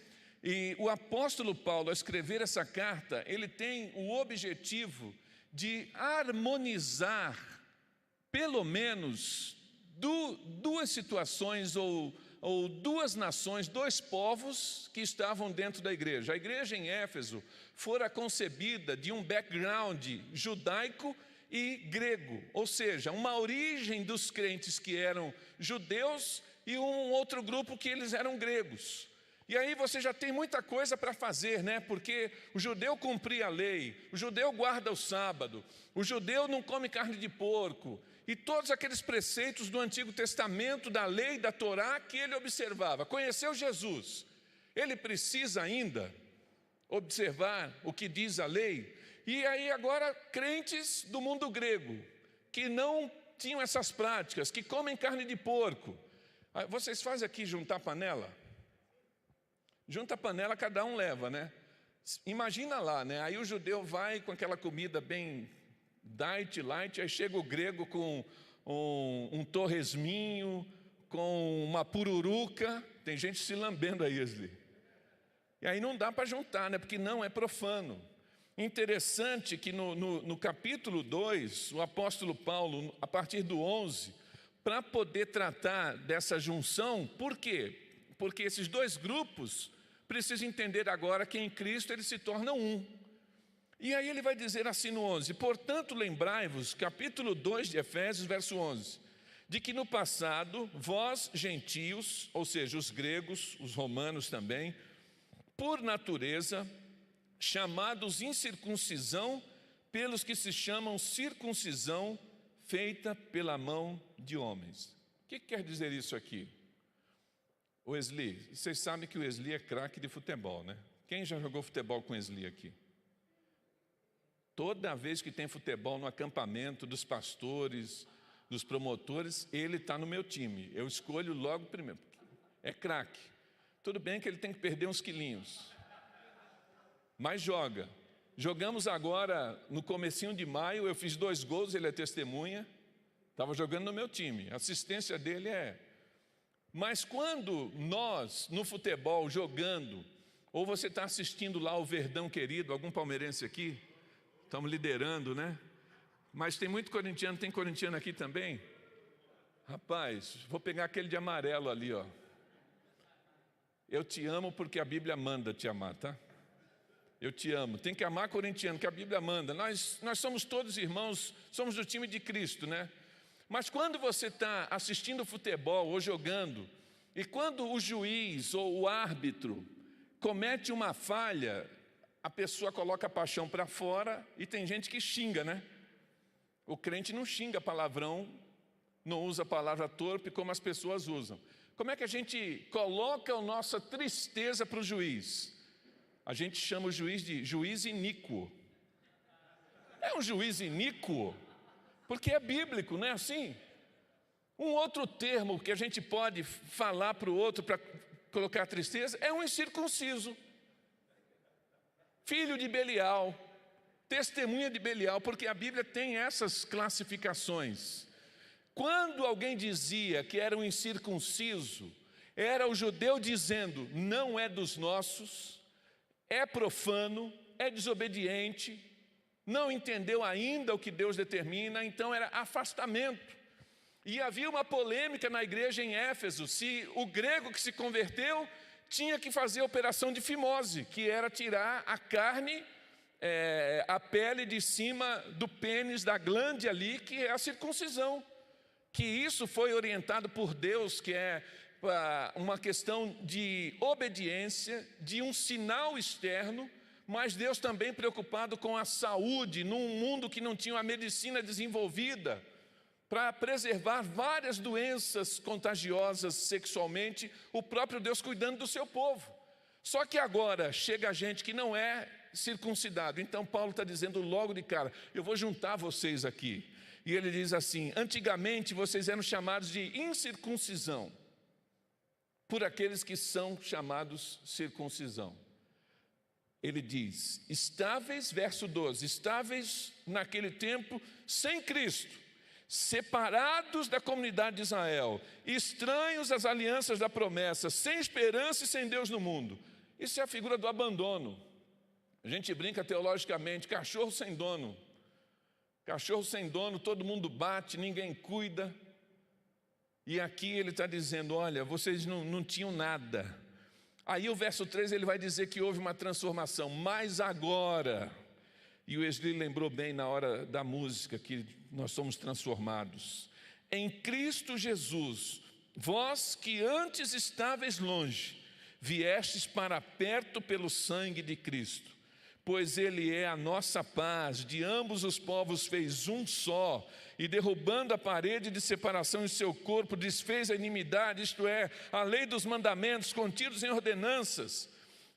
E o apóstolo Paulo, ao escrever essa carta, ele tem o objetivo de harmonizar, pelo menos, duas situações ou duas nações, dois povos que estavam dentro da igreja. A igreja em Éfeso fora concebida de um background judaico e grego, ou seja, uma origem dos crentes que eram judeus e um outro grupo que eles eram gregos. E aí você já tem muita coisa para fazer, né? Porque o judeu cumpria a lei, o judeu guarda o sábado, o judeu não come carne de porco, e todos aqueles preceitos do Antigo Testamento, da lei, da Torá, que ele observava. Conheceu Jesus, ele precisa ainda observar o que diz a lei. E aí agora crentes do mundo grego, que não tinham essas práticas, que comem carne de porco. Vocês fazem aqui juntar panela? Junta a panela, cada um leva, né? Imagina lá, né? Aí o judeu vai com aquela comida bem light, aí chega o grego com um torresminho, com uma pururuca. Tem gente se lambendo aí, Esli. E aí não dá para juntar, né? Porque não é profano. Interessante que no capítulo 2, o apóstolo Paulo, a partir do 11, para poder tratar dessa junção, por quê? Porque esses dois grupos precisam entender agora que em Cristo eles se tornam um. E aí ele vai dizer assim no 11: portanto lembrai-vos, capítulo 2 de Efésios, verso 11, de que no passado vós gentios, ou seja, os gregos, os romanos também, por natureza, chamados incircuncisão pelos que se chamam circuncisão feita pela mão de homens. O que quer dizer isso aqui? O Esli, vocês sabem que o Esli é craque de futebol, né? Quem já jogou futebol com o Esli aqui? Toda vez que tem futebol no acampamento dos pastores, dos promotores, ele está no meu time. Eu escolho logo primeiro. É craque. Tudo bem que ele tem que perder uns quilinhos, mas joga. Jogamos agora no comecinho de maio, eu fiz 2 gols, ele é testemunha. Estava jogando no meu time. A assistência dele é... Mas quando nós, no futebol, jogando, ou você está assistindo lá o Verdão querido, algum palmeirense aqui? Estamos liderando, né? Mas tem muito corintiano, tem corintiano aqui também? Rapaz, vou pegar aquele de amarelo ali, ó. Eu te amo porque a Bíblia manda te amar, tá? Eu te amo. Tem que amar corintiano, que a Bíblia manda. Nós somos todos irmãos, somos do time de Cristo, né? Mas quando você está assistindo futebol ou jogando, e quando o juiz ou o árbitro comete uma falha, a pessoa coloca a paixão para fora e tem gente que xinga, né? O crente não xinga palavrão, não usa a palavra torpe como as pessoas usam. Como é que a gente coloca a nossa tristeza para o juiz? A gente chama o juiz de juiz iníquo. É um juiz iníquo, porque é bíblico, não é assim? Um outro termo que a gente pode falar para o outro para colocar tristeza é um incircunciso. Filho de Belial, testemunha de Belial, porque a Bíblia tem essas classificações. Quando alguém dizia que era um incircunciso, era o judeu dizendo, não é dos nossos, é profano, é desobediente, não entendeu ainda o que Deus determina, então era afastamento. E havia uma polêmica na igreja em Éfeso, se o grego que se converteu tinha que fazer a operação de fimose, que era tirar a carne, a pele de cima do pênis, da glande ali, que é a circuncisão. Que isso foi orientado por Deus, que é uma questão de obediência, de um sinal externo, mas Deus também preocupado com a saúde, num mundo que não tinha a medicina desenvolvida, para preservar várias doenças contagiosas sexualmente, o próprio Deus cuidando do seu povo. Só que agora chega a gente que não é circuncidado, então Paulo está dizendo logo de cara, eu vou juntar vocês aqui. E ele diz assim, antigamente vocês eram chamados de incircuncisão, por aqueles que são chamados circuncisão. Ele diz, estáveis, verso 12, estáveis naquele tempo sem Cristo, separados da comunidade de Israel, estranhos às alianças da promessa, sem esperança e sem Deus no mundo. Isso é a figura do abandono. A gente brinca teologicamente, cachorro sem dono. Cachorro sem dono, todo mundo bate, ninguém cuida. E aqui ele está dizendo, olha, vocês não tinham nada. Aí o verso 3 ele vai dizer que houve uma transformação, mas agora, e o Wesley lembrou bem na hora da música, que nós somos transformados. Em Cristo Jesus, vós que antes estáveis longe, viestes para perto pelo sangue de Cristo. Pois Ele é a nossa paz, de ambos os povos fez um só, e derrubando a parede de separação em seu corpo, desfez a inimidade, isto é, a lei dos mandamentos contidos em ordenanças,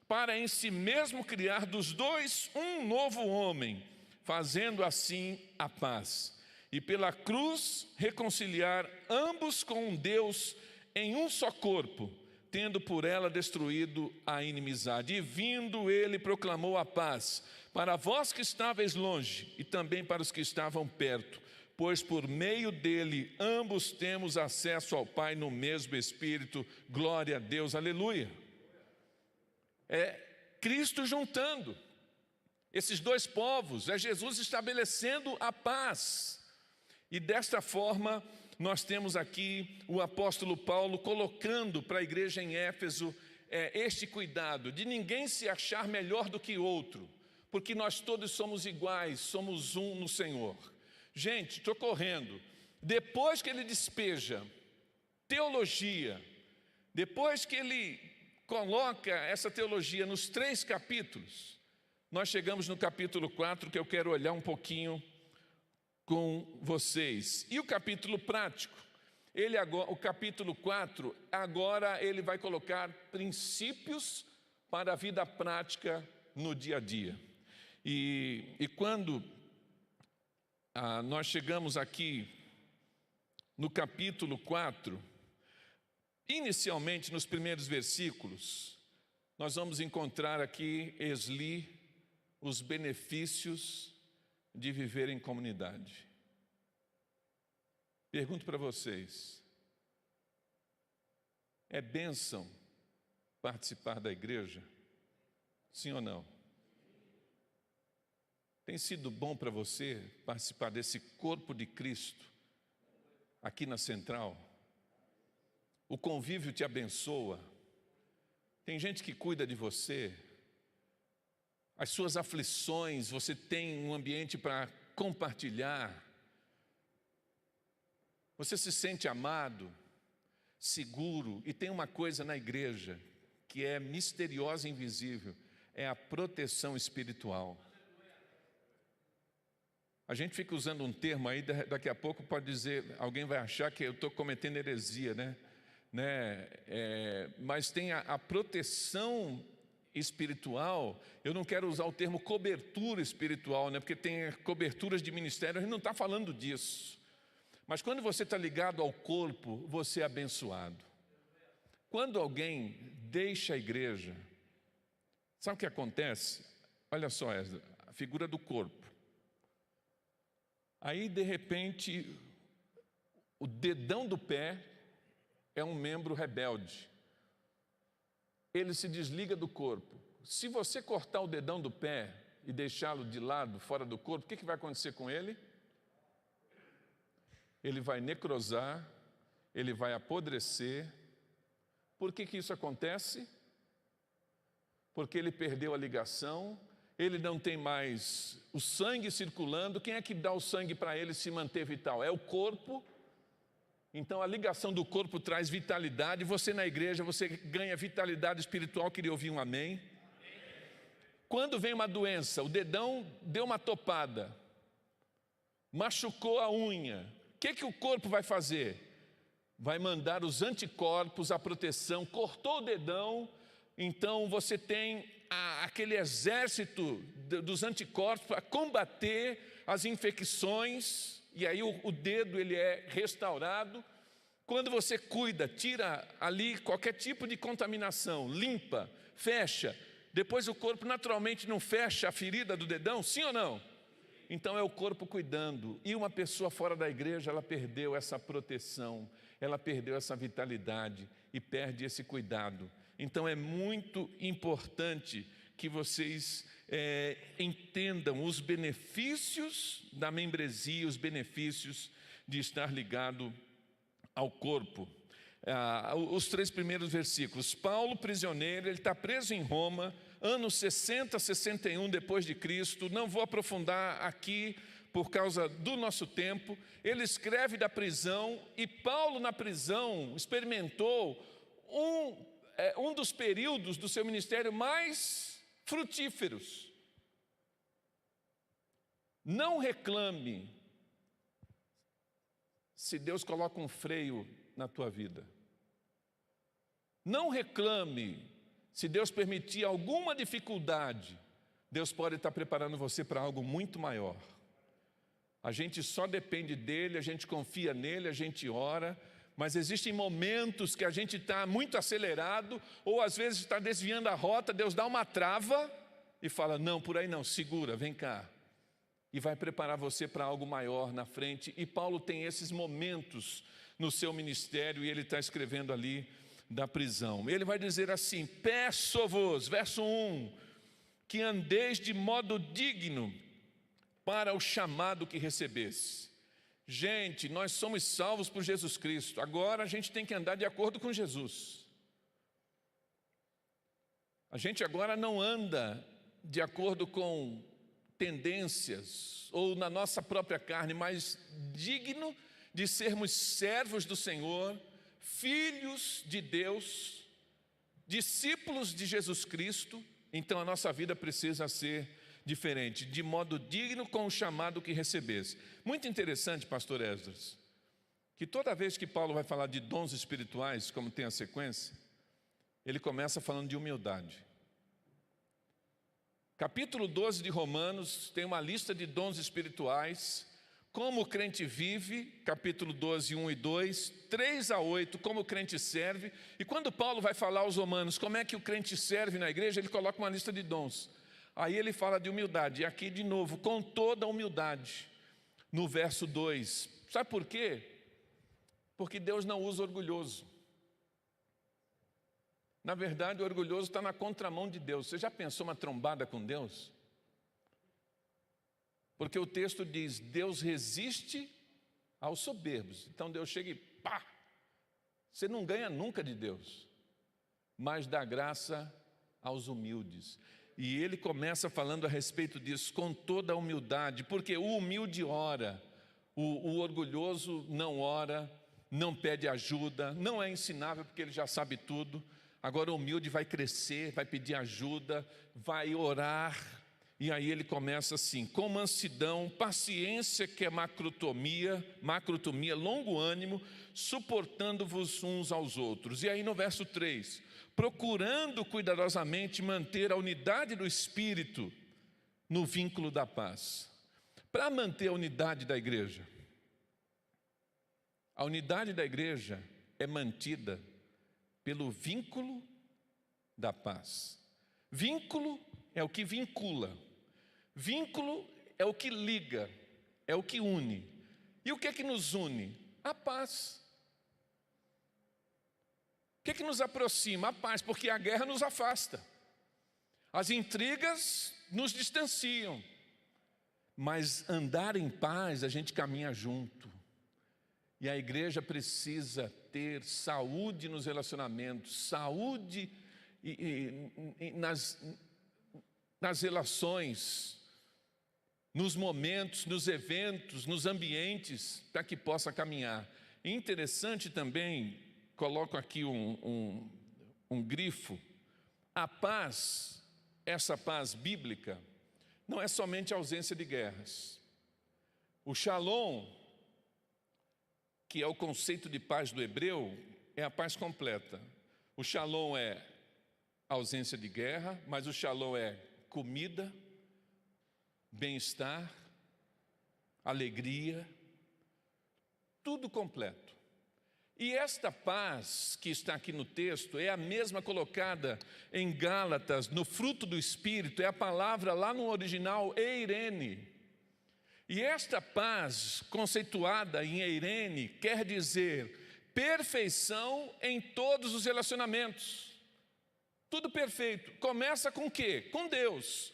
para em si mesmo criar dos dois um novo homem, fazendo assim a paz, e pela cruz reconciliar ambos com Deus em um só corpo, tendo por ela destruído a inimizade. E vindo ele proclamou a paz para vós que estáveis longe e também para os que estavam perto, pois por meio dele ambos temos acesso ao Pai no mesmo Espírito. Glória a Deus, aleluia. É Cristo juntando esses dois povos, é Jesus estabelecendo a paz. E desta forma nós temos aqui o apóstolo Paulo colocando para a igreja em Éfeso este cuidado de ninguém se achar melhor do que outro, porque nós todos somos iguais, somos um no Senhor. Gente, estou correndo. Depois que ele despeja teologia, depois que ele coloca essa teologia nos 3 capítulos, nós chegamos no capítulo 4, que eu quero olhar um pouquinho com vocês. E o capítulo prático, o capítulo 4, agora ele vai colocar princípios para a vida prática no dia a dia. E quando nós chegamos aqui no capítulo 4, inicialmente nos primeiros versículos, nós vamos encontrar aqui, os benefícios de viver em comunidade. Pergunto para vocês, é bênção participar da igreja? Sim ou não? Tem sido bom para você participar desse corpo de Cristo aqui na Central? O convívio te abençoa? Tem gente que cuida de você? As suas aflições, você tem um ambiente para compartilhar? Você se sente amado, seguro? E tem uma coisa na igreja que é misteriosa e invisível, é a proteção espiritual. A gente fica usando um termo aí, daqui a pouco pode dizer, alguém vai achar que eu estou cometendo heresia, né? Mas tem a proteção espiritual. Eu não quero usar o termo cobertura espiritual, né? Porque tem coberturas de ministério, a gente não está falando disso. Mas quando você está ligado ao corpo, você é abençoado. Quando alguém deixa a igreja, sabe o que acontece? Olha só, a figura do corpo. Aí, de repente, o dedão do pé é um membro rebelde. Ele se desliga do corpo. Se você cortar o dedão do pé e deixá-lo de lado, fora do corpo, o que vai acontecer com ele? Ele vai necrosar, ele vai apodrecer. Por que isso acontece? Porque ele perdeu a ligação, ele não tem mais o sangue circulando. Quem é que dá o sangue para ele se manter vital? É o corpo. Então a ligação do corpo traz vitalidade. Você na igreja, você ganha vitalidade espiritual. Queria ouvir um amém? Quando vem uma doença, o dedão deu uma topada, machucou a unha, o que o corpo vai fazer? Vai mandar os anticorpos, a proteção. Cortou o dedão, então você tem aquele exército dos anticorpos para combater as infecções. E aí o dedo ele é restaurado. Quando você cuida, tira ali qualquer tipo de contaminação, limpa, fecha, depois o corpo naturalmente não fecha a ferida do dedão, sim ou não? Então é o corpo cuidando. E uma pessoa fora da igreja, ela perdeu essa proteção, ela perdeu essa vitalidade e perde esse cuidado. Então é muito importante que vocês entendam os benefícios da membresia, os benefícios de estar ligado ao corpo. Os 3 primeiros versículos. Paulo, prisioneiro, ele está preso em Roma, anos 60, 61 depois de Cristo. Não vou aprofundar aqui por causa do nosso tempo. Ele escreve da prisão, e Paulo na prisão experimentou um dos períodos do seu ministério mais frutíferos. Não reclame se Deus coloca um freio na tua vida. Não reclame se Deus permitir alguma dificuldade. Deus pode estar preparando você para algo muito maior. A gente só depende dEle, a gente confia nele, a gente ora, mas existem momentos que a gente está muito acelerado, ou às vezes está desviando a rota, Deus dá uma trava e fala, não, por aí não, segura, vem cá. E vai preparar você para algo maior na frente. E Paulo tem esses momentos no seu ministério, e ele está escrevendo ali da prisão. Ele vai dizer assim: peço-vos, verso 1, que andeis de modo digno para o chamado que recebesse. Gente, nós somos salvos por Jesus Cristo. Agora a gente tem que andar de acordo com Jesus. A gente agora não anda de acordo com tendências ou na nossa própria carne, mas digno de sermos servos do Senhor, filhos de Deus, discípulos de Jesus Cristo. Então a nossa vida precisa ser diferente, de modo digno com o chamado que recebesse. Muito interessante, pastor Esdras, que toda vez que Paulo vai falar de dons espirituais, como tem a sequência, ele começa falando de humildade. Capítulo 12 de Romanos tem uma lista de dons espirituais, como o crente vive, capítulo 12, 1 e 2, 3 a 8, como o crente serve. E quando Paulo vai falar aos romanos como é que o crente serve na igreja, ele coloca uma lista de dons. Aí ele fala de humildade, e aqui de novo, com toda a humildade, no verso 2. Sabe por quê? Porque Deus não usa orgulhoso. Na verdade, o orgulhoso está na contramão de Deus. Você já pensou uma trombada com Deus? Porque o texto diz, Deus resiste aos soberbos. Então Deus chega e pá! Você não ganha nunca de Deus, mas dá graça aos humildes. E ele começa falando a respeito disso, com toda a humildade, porque o humilde ora, o orgulhoso não ora, não pede ajuda, não é ensinável porque ele já sabe tudo. Agora o humilde vai crescer, vai pedir ajuda, vai orar. E aí ele começa assim, com mansidão, paciência, que é macrotomia, longo ânimo, suportando-vos uns aos outros. E aí no verso 3, procurando cuidadosamente manter a unidade do Espírito no vínculo da paz. Para manter a unidade da igreja, a unidade da igreja é mantida pelo vínculo da paz. Vínculo é o que vincula. Vínculo é o que liga, é o que une. E o que é que nos une? A paz. O que é que nos aproxima? A paz, porque a guerra nos afasta. As intrigas nos distanciam. Mas andar em paz, a gente caminha junto. E a igreja precisa ter saúde nos relacionamentos, saúde nas relações, nos momentos, nos eventos, nos ambientes, para que possa caminhar. E interessante também, coloco aqui um grifo, a paz, essa paz bíblica, não é somente a ausência de guerras. O shalom, que é o conceito de paz do hebreu, é a paz completa. O shalom é ausência de guerra, mas o shalom é comida, bem-estar, alegria, tudo completo. E esta paz que está aqui no texto é a mesma colocada em Gálatas, no fruto do Espírito, é a palavra lá no original eirene. E esta paz, conceituada em eirene, quer dizer perfeição em todos os relacionamentos. Tudo perfeito. Começa com o quê? Com Deus.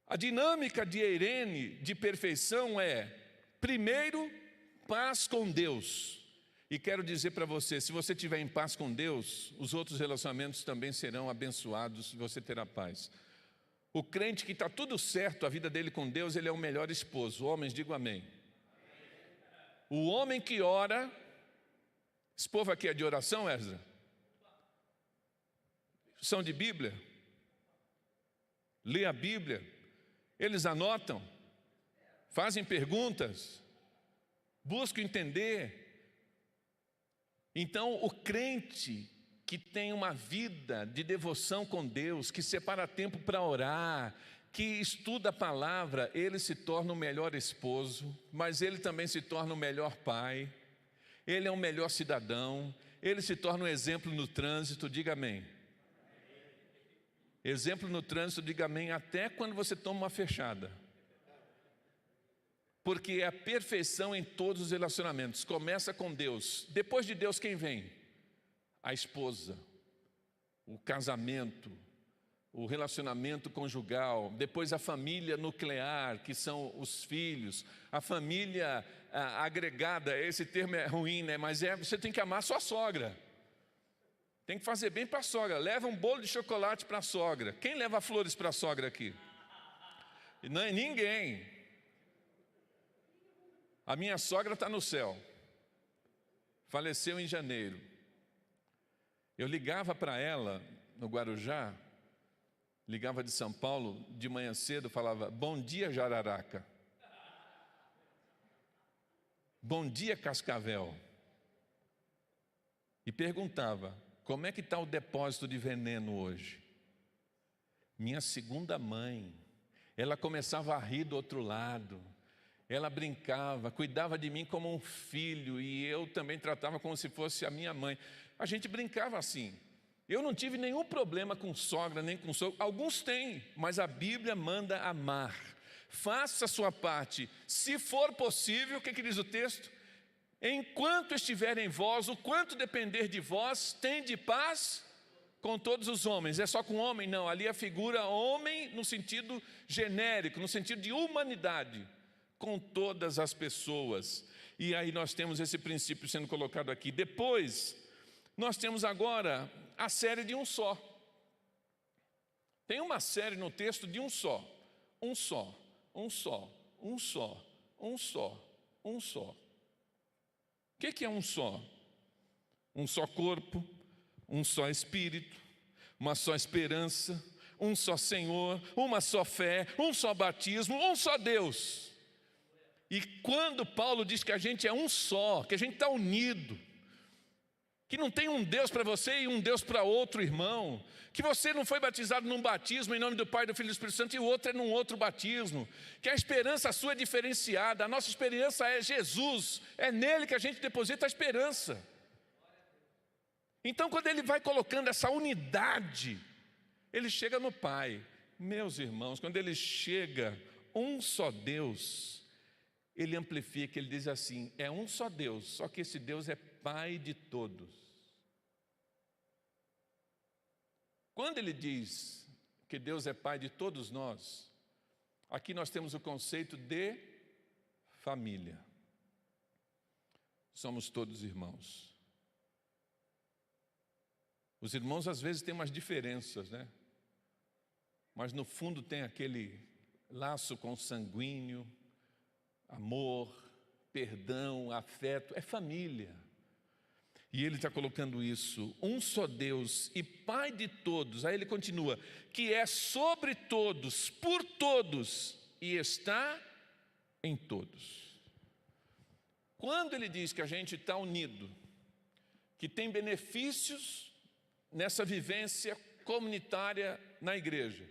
A dinâmica de eirene, de perfeição, é, primeiro, paz com Deus. E quero dizer para você, se você estiver em paz com Deus, os outros relacionamentos também serão abençoados e você terá paz. O crente que está tudo certo, a vida dele com Deus, ele é o melhor esposo. Homens, digo amém. O homem que ora, esse povo aqui é de oração, Ezra? São de Bíblia? Lê a Bíblia? Eles anotam? Fazem perguntas? Buscam entender? Então, o crente que tem uma vida de devoção com Deus, que separa tempo para orar, que estuda a palavra, ele se torna o melhor esposo, mas ele também se torna o melhor pai, ele é um melhor cidadão, ele se torna um exemplo no trânsito, diga amém. Exemplo no trânsito, diga amém, até quando você toma uma fechada. Porque é a perfeição em todos os relacionamentos. Começa com Deus. Depois de Deus, quem vem? A esposa, o casamento, o relacionamento conjugal. Depois a família nuclear, que são os filhos. A família agregada, esse termo é ruim, né? Mas você tem que amar sua sogra. Tem que fazer bem para a sogra. Leva um bolo de chocolate para a sogra. Quem leva flores para a sogra aqui? Não, ninguém. A minha sogra está no céu, faleceu em janeiro. Eu ligava para ela no Guarujá, ligava de São Paulo, de manhã cedo, falava, bom dia Jararaca, bom dia Cascavel. E perguntava, como é que está o depósito de veneno hoje? Minha segunda mãe, ela começava a rir do outro lado. Ela brincava, cuidava de mim como um filho e eu também tratava como se fosse a minha mãe. A gente brincava assim. Eu não tive nenhum problema com sogra, nem com sogro. Alguns têm, mas a Bíblia manda amar. Faça a sua parte. Se for possível, o que diz o texto? Enquanto estiver em vós, o quanto depender de vós, tende paz com todos os homens. É só com homem? Não, ali a figura homem no sentido genérico, no sentido de humanidade. Com todas as pessoas. E aí nós temos esse princípio sendo colocado aqui. Depois, nós temos agora a série de um só. Tem uma série no texto de um só. Um só, um só, um só, um só, um só. O que é um só? Um só corpo, um só espírito, uma só esperança, um só Senhor, uma só fé, um só batismo, um só Deus. E quando Paulo diz que a gente é um só, que a gente está unido, que não tem um Deus para você e um Deus para outro irmão, que você não foi batizado num batismo em nome do Pai, do Filho e do Espírito Santo e o outro é num outro batismo, que a esperança sua é diferenciada, a nossa esperança é Jesus, é nele que a gente deposita a esperança. Então quando ele vai colocando essa unidade, ele chega no Pai. Meus irmãos, quando ele chega, um só Deus, ele amplifica, ele diz assim, é um só Deus, só que esse Deus é Pai de todos. Quando ele diz que Deus é Pai de todos nós, aqui nós temos o conceito de família. Somos todos irmãos. Os irmãos às vezes têm umas diferenças, né? Mas no fundo tem aquele laço consanguíneo, amor, perdão, afeto, é família. E ele está colocando isso, um só Deus e Pai de todos. Aí ele continua, que é sobre todos, por todos e está em todos. Quando ele diz que a gente está unido, que tem benefícios nessa vivência comunitária na igreja,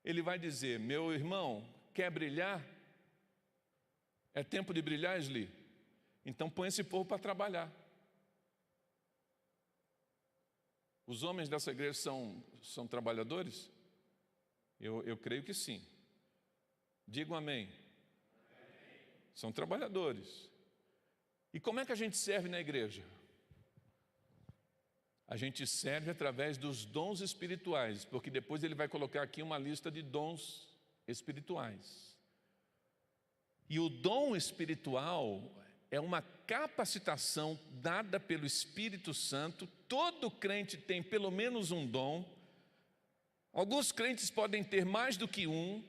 ele vai dizer, meu irmão, quer brilhar? É tempo de brilhar, Esli? Então põe esse povo para trabalhar. Os homens dessa igreja são trabalhadores? Eu creio que sim. Digam amém. São trabalhadores. E como é que a gente serve na igreja? A gente serve através dos dons espirituais, porque depois ele vai colocar aqui uma lista de dons espirituais. E o dom espiritual é uma capacitação dada pelo Espírito Santo. Todo crente tem pelo menos um dom. Alguns crentes podem ter mais do que um.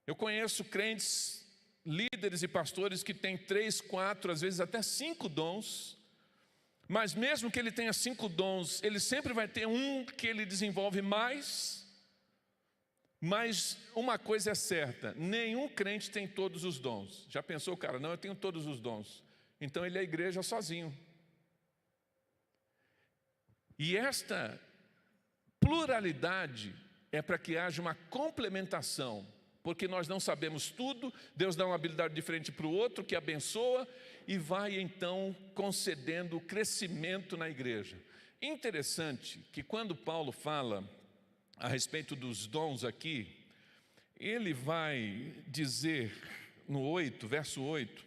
Eu conheço crentes, líderes e pastores que têm 3, 4, às vezes até 5 dons. Mas mesmo que ele tenha 5 dons, ele sempre vai ter um que ele desenvolve mais. Mas uma coisa é certa, nenhum crente tem todos os dons. Já pensou, cara? Não, eu tenho todos os dons. Então ele é a igreja sozinho. E esta pluralidade é para que haja uma complementação, porque nós não sabemos tudo, Deus dá uma habilidade diferente para o outro, que abençoa, e vai então concedendo crescimento na igreja. Interessante que quando Paulo fala a respeito dos dons aqui, ele vai dizer no 8, verso 8,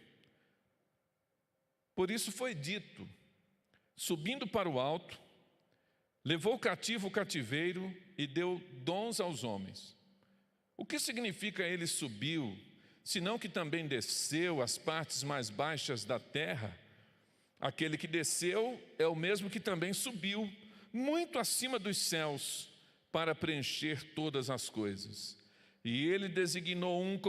por isso foi dito, subindo para o alto, levou cativo o cativeiro e deu dons aos homens. O que significa ele subiu, senão que também desceu às partes mais baixas da terra? Aquele que desceu é o mesmo que também subiu, muito acima dos céus, para preencher todas as coisas. E ele designou uns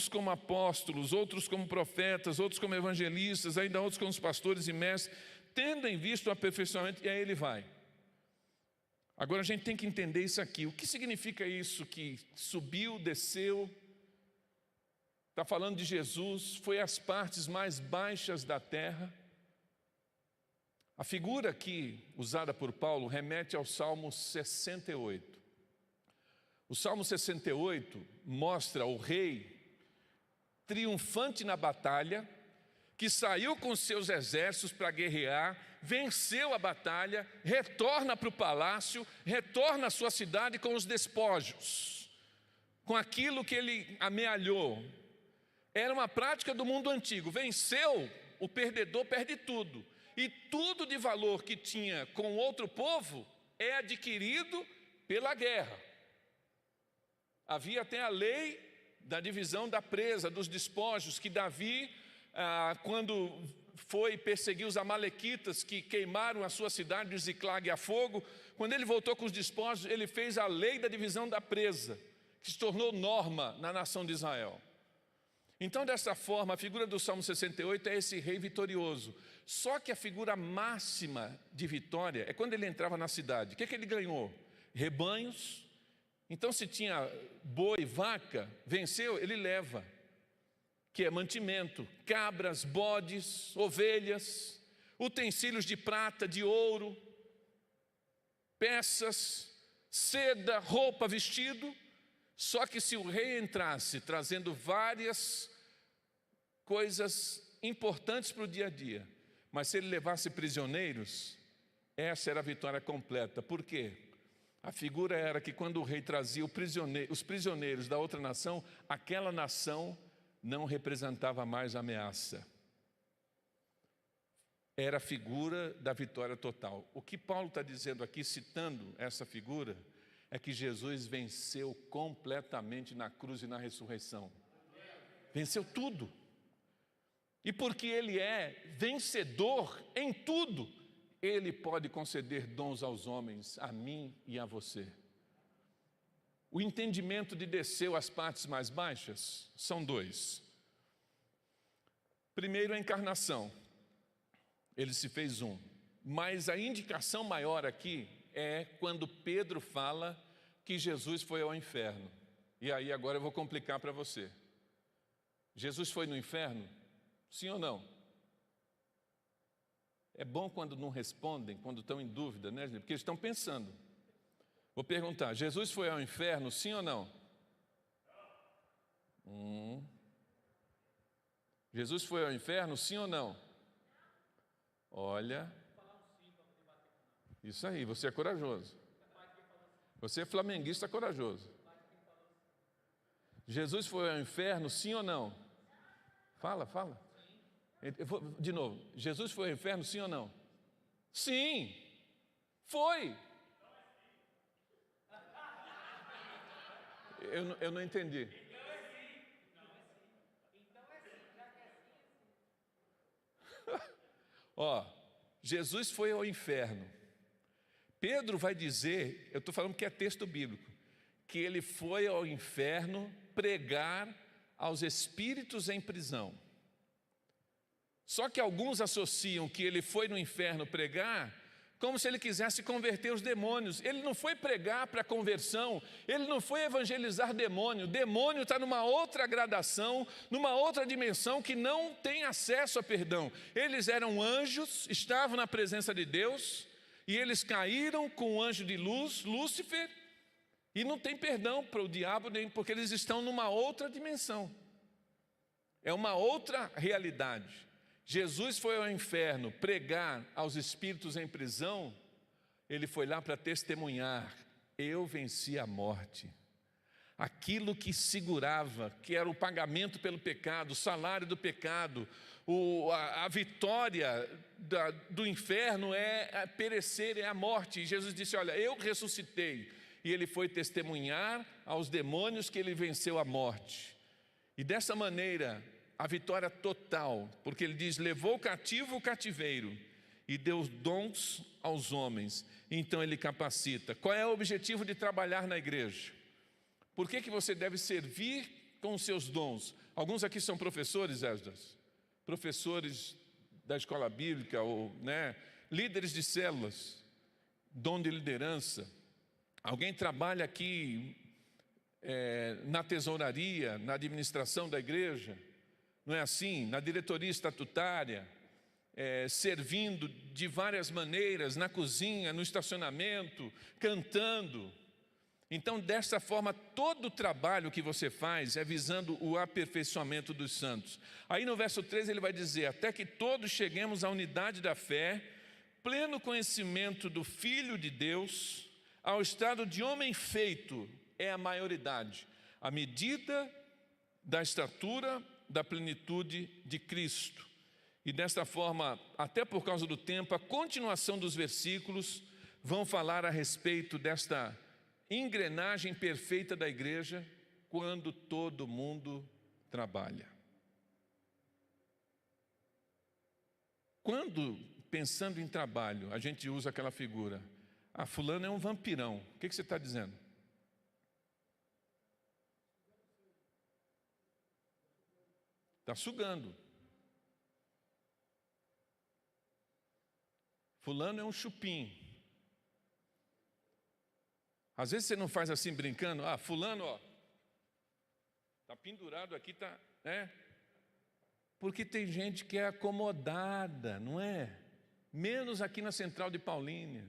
como apóstolos, outros como profetas, outros como evangelistas, ainda outros como pastores e mestres, tendo em vista o aperfeiçoamento, e aí ele vai. Agora a gente tem que entender isso aqui. O que significa isso que subiu, desceu? Está falando de Jesus, foi às partes mais baixas da terra. A figura aqui usada por Paulo remete ao Salmo 68. O Salmo 68 mostra o rei triunfante na batalha, que saiu com seus exércitos para guerrear, venceu a batalha, retorna para o palácio, retorna à sua cidade com os despojos, com aquilo que ele amealhou. Era uma prática do mundo antigo. Venceu, o perdedor perde tudo. E tudo de valor que tinha com outro povo é adquirido pela guerra. Havia até a lei da divisão da presa, dos despojos, que Davi, quando foi perseguir os amalequitas que queimaram a sua cidade de Ziclag a fogo, quando ele voltou com os despojos, ele fez a lei da divisão da presa, que se tornou norma na nação de Israel. Então, dessa forma, a figura do Salmo 68 é esse rei vitorioso. Só que a figura máxima de vitória é quando ele entrava na cidade. O que ele ganhou? Rebanhos. Então, se tinha boi, vaca, venceu, ele leva, que é mantimento, cabras, bodes, ovelhas, utensílios de prata, de ouro, peças, seda, roupa, vestido. Só que se o rei entrasse trazendo várias coisas importantes para o dia a dia, mas se ele levasse prisioneiros, essa era a vitória completa. Por quê? A figura era que quando o rei trazia os prisioneiros da outra nação, aquela nação não representava mais ameaça. Era a figura da vitória total. O que Paulo está dizendo aqui, citando essa figura, é que Jesus venceu completamente na cruz e na ressurreição. Venceu tudo. E porque Ele é vencedor em tudo, Ele pode conceder dons aos homens, a mim e a você. O entendimento de desceu às partes mais baixas são 2. Primeiro, a encarnação. Ele se fez um. Mas a indicação maior aqui é quando Pedro fala que Jesus foi ao inferno. E aí agora eu vou complicar para você. Jesus foi no inferno? Sim ou não? É bom quando não respondem, quando estão em dúvida, né, gente? Porque eles estão pensando. Vou perguntar, Jesus foi ao inferno, sim ou não? Jesus foi ao inferno, sim ou não? Olha. Isso aí, você é corajoso. Você é flamenguista corajoso. Jesus foi ao inferno, sim ou não? Fala, fala. De novo, Jesus foi ao inferno, sim ou não? Sim, foi. Eu não entendi. Ó, Jesus foi ao inferno. Pedro vai dizer, eu estou falando que é texto bíblico, que ele foi ao inferno pregar aos espíritos em prisão. Só que alguns associam que ele foi no inferno pregar como se ele quisesse converter os demônios. Ele não foi pregar para conversão, ele não foi evangelizar demônio. Demônio está numa outra gradação, numa outra dimensão que não tem acesso a perdão. Eles eram anjos, estavam na presença de Deus, e eles caíram com o anjo de luz, Lúcifer, e não tem perdão para o diabo, nem porque eles estão numa outra dimensão. É uma outra realidade. Jesus foi ao inferno pregar aos espíritos em prisão, ele foi lá para testemunhar: eu venci a morte. Aquilo que segurava, que era o pagamento pelo pecado, o salário do pecado, a vitória do inferno é perecer, é a morte. E Jesus disse: olha, eu ressuscitei. E ele foi testemunhar aos demônios que ele venceu a morte. E dessa maneira, a vitória total, porque ele diz: levou cativo o cativeiro e deu dons aos homens. Então ele capacita. Qual é o objetivo de trabalhar na igreja? Por que você deve servir com os seus dons? Alguns aqui são professores, Esdras, professores da escola bíblica, ou líderes de células, dom de liderança. Alguém trabalha aqui na tesouraria, na administração da igreja, não é assim? Na diretoria estatutária, servindo de várias maneiras, na cozinha, no estacionamento, cantando. Então, desta forma, todo o trabalho que você faz é visando o aperfeiçoamento dos santos. Aí no verso 13 ele vai dizer: até que todos cheguemos à unidade da fé, pleno conhecimento do Filho de Deus, ao estado de homem feito, é a maioridade, à medida da estatura da plenitude de Cristo. E desta forma, até por causa do tempo, a continuação dos versículos vão falar a respeito desta engrenagem perfeita da igreja, quando todo mundo trabalha. Quando, pensando em trabalho, a gente usa aquela figura: ah, fulano é um vampirão. O que você está dizendo? Está sugando. Fulano é um chupim. Às vezes você não faz assim brincando: ah, fulano, ó, está pendurado aqui, tá, porque tem gente que é acomodada, não é? Menos aqui na Central de Paulínia.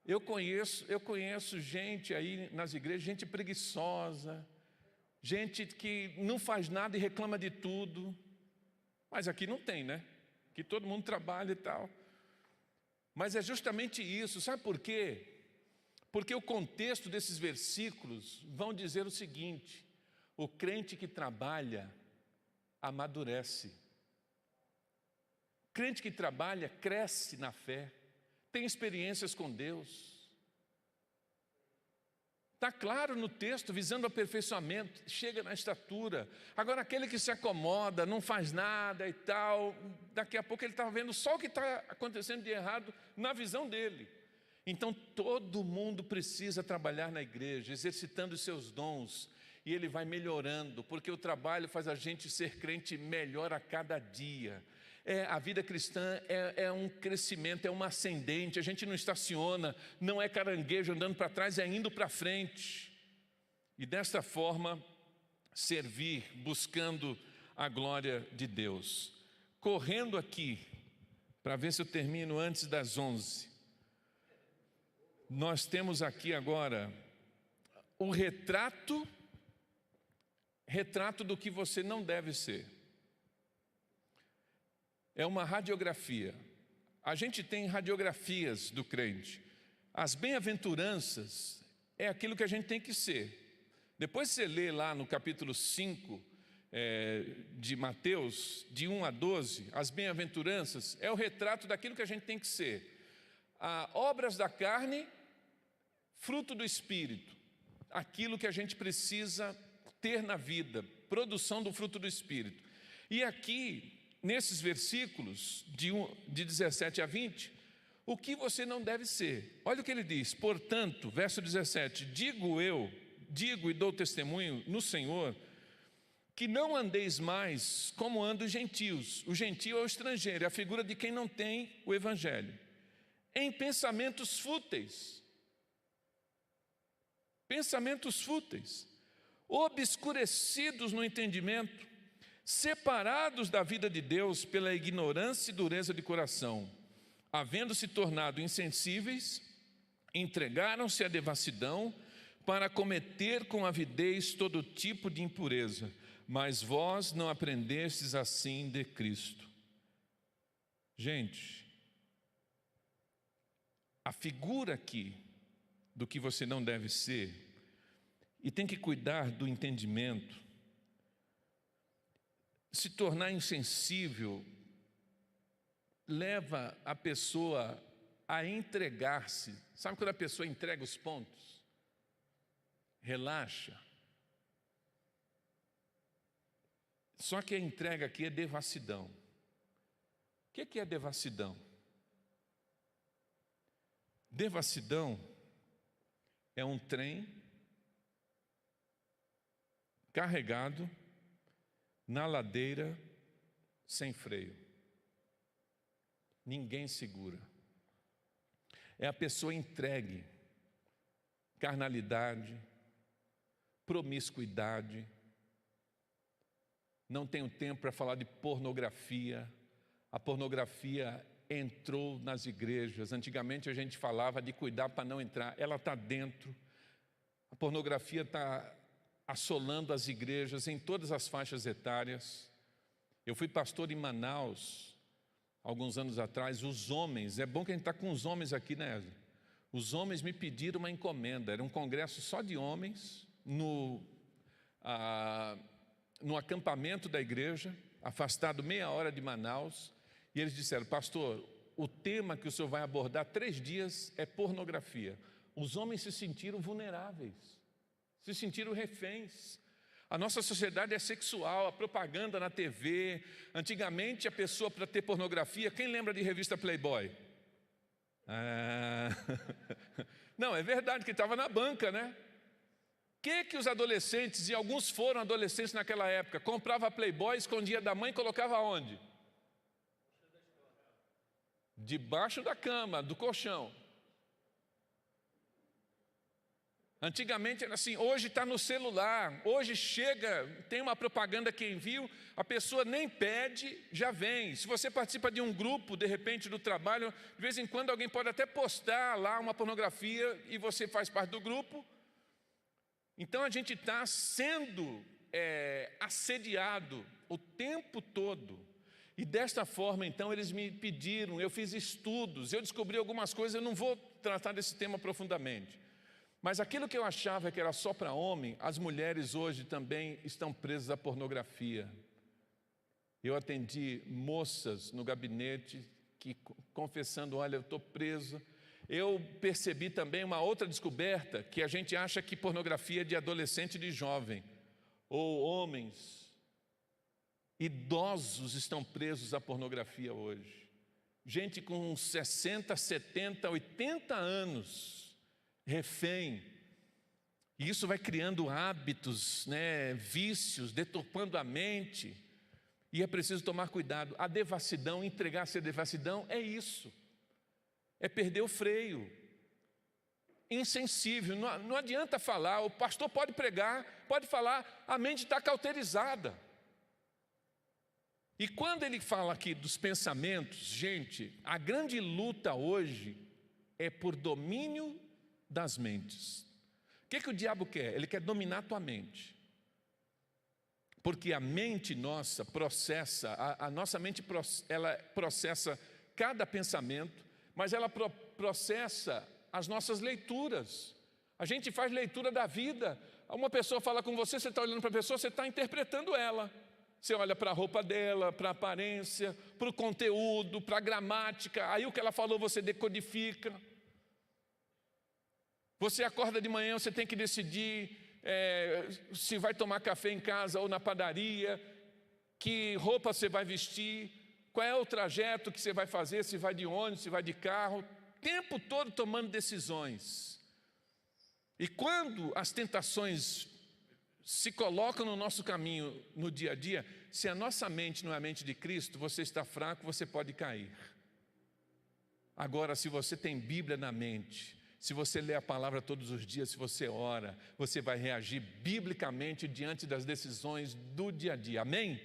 Eu conheço gente aí nas igrejas, gente preguiçosa, gente que não faz nada e reclama de tudo. Mas aqui não tem, né? Que todo mundo trabalha e tal. Mas é justamente isso. Sabe por quê? Porque o contexto desses versículos vão dizer o seguinte: o crente que trabalha amadurece. O crente que trabalha cresce na fé, tem experiências com Deus. Está claro no texto, visando o aperfeiçoamento, chega na estatura. Agora, aquele que se acomoda, não faz nada e tal, daqui a pouco ele está vendo só o que está acontecendo de errado na visão dele. Então, todo mundo precisa trabalhar na igreja, exercitando os seus dons, e ele vai melhorando, porque o trabalho faz a gente ser crente melhor a cada dia. A vida cristã é um crescimento, é uma ascendente. A gente não estaciona, não é caranguejo andando para trás, é indo para frente. E desta forma, servir, buscando a glória de Deus. Correndo aqui, para ver se eu termino antes das 11. Nós temos aqui agora o retrato do que você não deve ser. É uma radiografia. a gente tem radiografias do crente. As bem-aventuranças é aquilo que a gente tem que ser. Depois você lê lá no capítulo 5 de Mateus, de 1 a 12, as bem-aventuranças é o retrato daquilo que a gente tem que ser. Obras da carne, fruto do Espírito, aquilo que a gente precisa ter na vida, produção do fruto do Espírito. E aqui, nesses versículos, de 17 a 20, o que você não deve ser. Olha o que ele diz: portanto, verso 17, digo e dou testemunho no Senhor, que não andeis mais como andam os gentios. O gentio é o estrangeiro, é a figura de quem não tem o Evangelho. Em pensamentos fúteis, obscurecidos no entendimento, separados da vida de Deus pela ignorância e dureza de coração, havendo se tornado insensíveis, entregaram-se à devassidão para cometer com avidez todo tipo de impureza. Mas vós não aprendestes assim de Cristo. Gente, a figura aqui do que você não deve ser, e tem que cuidar do entendimento, se tornar insensível, leva a pessoa a entregar-se. Sabe quando a pessoa entrega os pontos? Relaxa. Só que a entrega aqui é devassidão. O que é devassidão? Devassidão é um trem carregado na ladeira sem freio. Ninguém segura. É a pessoa entregue, carnalidade, promiscuidade. Não tenho tempo para falar de pornografia. A pornografia entrou nas igrejas. Antigamente a gente falava de cuidar para não entrar. Ela está dentro. A pornografia está assolando as igrejas em todas as faixas etárias. Eu fui pastor em Manaus alguns anos atrás. Os homens, é bom que a gente está com os homens aqui, né? Os homens me pediram uma encomenda. Era um congresso só de homens no acampamento da igreja, afastado meia hora de Manaus, e eles disseram: pastor, o tema que o senhor vai abordar 3 dias é pornografia. Os homens se sentiram vulneráveis, se sentiram reféns. A nossa sociedade é sexual, a propaganda na TV. Antigamente a pessoa, para ter pornografia, quem lembra de revista Playboy? Não, é verdade que estava na banca, né? Que os adolescentes, e alguns foram adolescentes naquela época, comprava Playboy, escondia da mãe e colocava onde? Debaixo da cama, do colchão. Antigamente era assim, hoje está no celular, hoje chega, tem uma propaganda que envia, a pessoa nem pede, já vem. Se você participa de um grupo, de repente, do trabalho, de vez em quando alguém pode até postar lá uma pornografia e você faz parte do grupo. Então a gente está sendo assediado o tempo todo. E desta forma, então, eles me pediram, eu fiz estudos, eu descobri algumas coisas, eu não vou tratar desse tema profundamente. Mas aquilo que eu achava que era só para homem, as mulheres hoje também estão presas à pornografia. Eu atendi moças no gabinete que confessando: olha, eu estou presa. Eu percebi também uma outra descoberta, que a gente acha que pornografia é de adolescente e de jovem, ou homens. Idosos estão presos à pornografia hoje. Gente com 60, 70, 80 anos, refém. E isso vai criando hábitos, né, vícios, deturpando a mente. E é preciso tomar cuidado. A devassidão, entregar-se à devassidão é isso. É perder o freio. Insensível, não adianta falar. O pastor pode pregar, pode falar, a mente está cauterizada. E quando ele fala aqui dos pensamentos, gente, a grande luta hoje é por domínio das mentes. O que o diabo quer? Ele quer dominar a tua mente. Porque a mente nossa processa, a nossa mente ela processa cada pensamento, mas ela processa as nossas leituras. A gente faz leitura da vida. Uma pessoa fala com você, você está olhando para a pessoa, você está interpretando ela. Você olha para a roupa dela, para a aparência, para o conteúdo, para a gramática. Aí o que ela falou você decodifica. Você acorda de manhã, você tem que decidir se vai tomar café em casa ou na padaria, que roupa você vai vestir, qual é o trajeto que você vai fazer, se vai de ônibus, se vai de carro. O tempo todo tomando decisões. E quando as tentações se colocam no nosso caminho no dia a dia, se a nossa mente não é a mente de Cristo, você está fraco, você pode cair. Agora, se você tem Bíblia na mente, se você lê a palavra todos os dias, se você ora, você vai reagir biblicamente diante das decisões do dia a dia, amém?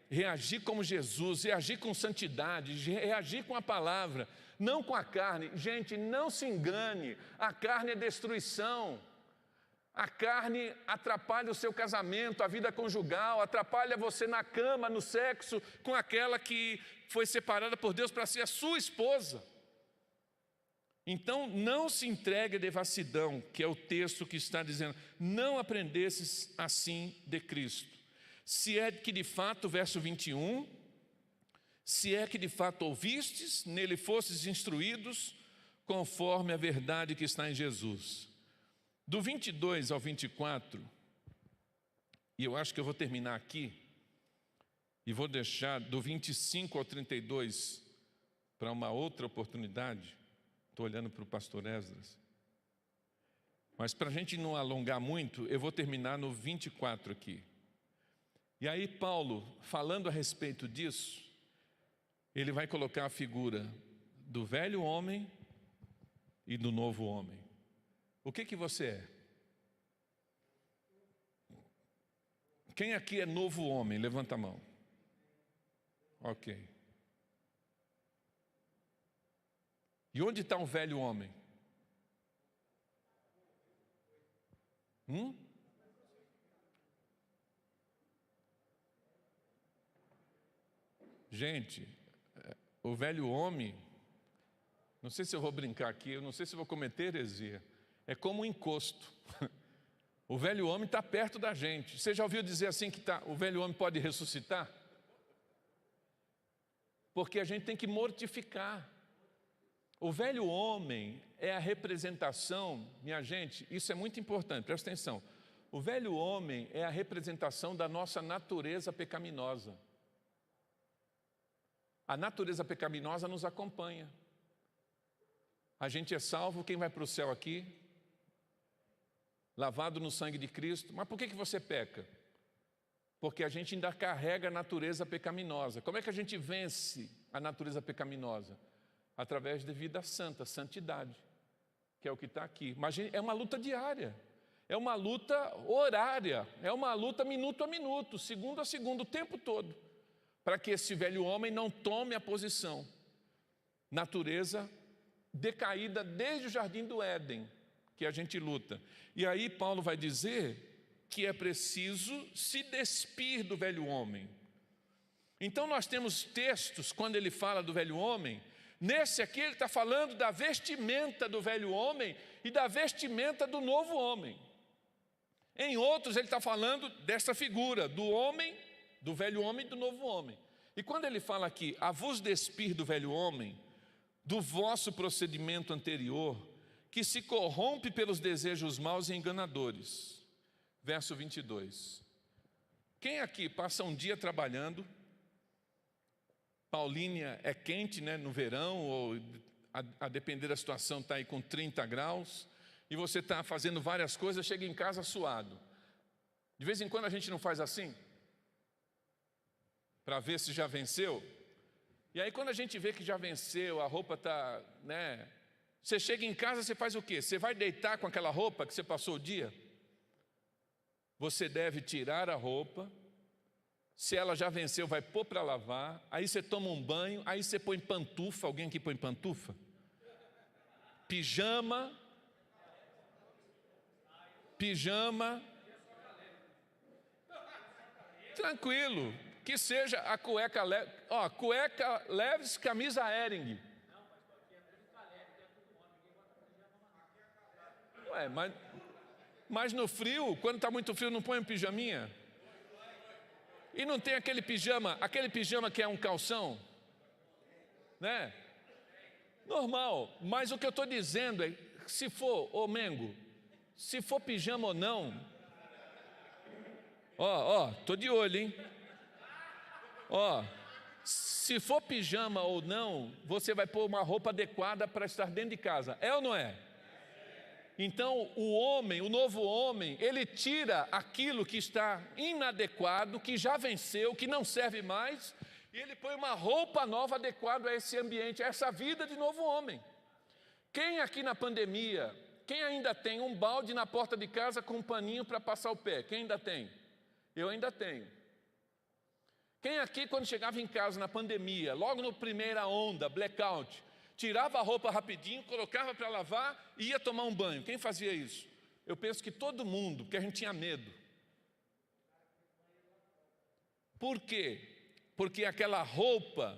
Reagir como Jesus, reagir com santidade, reagir com a palavra, não com a carne. Gente, não se engane, a carne é destruição. A carne atrapalha o seu casamento, a vida conjugal, atrapalha você na cama, no sexo, com aquela que foi separada por Deus para ser a sua esposa. Então, não se entregue à devassidão, que é o texto que está dizendo, não aprendesses assim de Cristo. Se é que de fato, verso 21, se é que de fato ouvistes, nele fostes instruídos, conforme a verdade que está em Jesus. Do 22 ao 24, e eu acho que eu vou terminar aqui, e vou deixar do 25 ao 32 para uma outra oportunidade. Estou olhando para o pastor Esdras. Mas para a gente não alongar muito, eu vou terminar no 24 aqui. E aí Paulo, falando a respeito disso, ele vai colocar a figura do velho homem e do novo homem. O que você é? Quem aqui é novo homem? Levanta a mão. Ok. E onde está o velho homem? Gente, o velho homem, não sei se eu vou brincar aqui, eu não sei se eu vou cometer heresia, é como um encosto. O velho homem está perto da gente. Você já ouviu dizer assim que o velho homem pode ressuscitar? Porque a gente tem que mortificar. O velho homem é a representação, minha gente, isso é muito importante, presta atenção. O velho homem é a representação da nossa natureza pecaminosa. A natureza pecaminosa nos acompanha. A gente é salvo, quem vai para o céu aqui? Lavado no sangue de Cristo. Mas por que você peca? Porque a gente ainda carrega a natureza pecaminosa. Como é que a gente vence a natureza pecaminosa? Através de vida santa, santidade, que é o que está aqui. Imagine, é uma luta diária, é uma luta horária, é uma luta minuto a minuto, segundo a segundo, o tempo todo, para que esse velho homem não tome a posição. Natureza decaída desde o jardim do Éden, que a gente luta. E aí Paulo vai dizer que é preciso se despir do velho homem. Então nós temos textos, quando ele fala do velho homem, nesse aqui ele está falando da vestimenta do velho homem e da vestimenta do novo homem. Em outros ele está falando dessa figura, do homem, do velho homem e do novo homem. E quando ele fala aqui, a vos despir do velho homem, do vosso procedimento anterior, que se corrompe pelos desejos maus e enganadores. Verso 22. Quem aqui passa um dia trabalhando, Paulínia é quente, né, no verão, ou a depender da situação está aí com 30 graus, e você está fazendo várias coisas, chega em casa suado. De vez em quando a gente não faz assim? Para ver se já venceu? E aí quando a gente vê que já venceu, a roupa está, né? Você chega em casa, você faz o quê? Você vai deitar com aquela roupa que você passou o dia? Você deve tirar a roupa. Se ela já venceu, vai pôr para lavar. Aí você toma um banho. Aí você põe pantufa. Alguém aqui põe pantufa? Pijama. Pijama. Tranquilo. que seja a cueca leve. Ó, cueca leves, camisa Hering. Ué, mas no frio, quando está muito frio, não põe um pijaminha? E não tem aquele pijama que é um calção, né? Normal, mas o que eu estou dizendo é, se for, ô Mengo, se for pijama ou não, tô de olho, hein? Se for pijama ou não, você vai pôr uma roupa adequada para estar dentro de casa, é ou não é? Então o novo homem, ele tira aquilo que está inadequado, que já venceu, que não serve mais, e ele põe uma roupa nova adequada a esse ambiente, a essa vida de novo homem. Quem aqui na pandemia, quem ainda tem um balde na porta de casa com um paninho para passar o pé? Quem ainda tem? Eu ainda tenho. Quem aqui, quando chegava em casa na pandemia, logo na primeira onda, blackout, tirava a roupa rapidinho, colocava para lavar e ia tomar um banho? Quem fazia isso? Eu penso que todo mundo, porque a gente tinha medo. Por quê? Porque aquela roupa,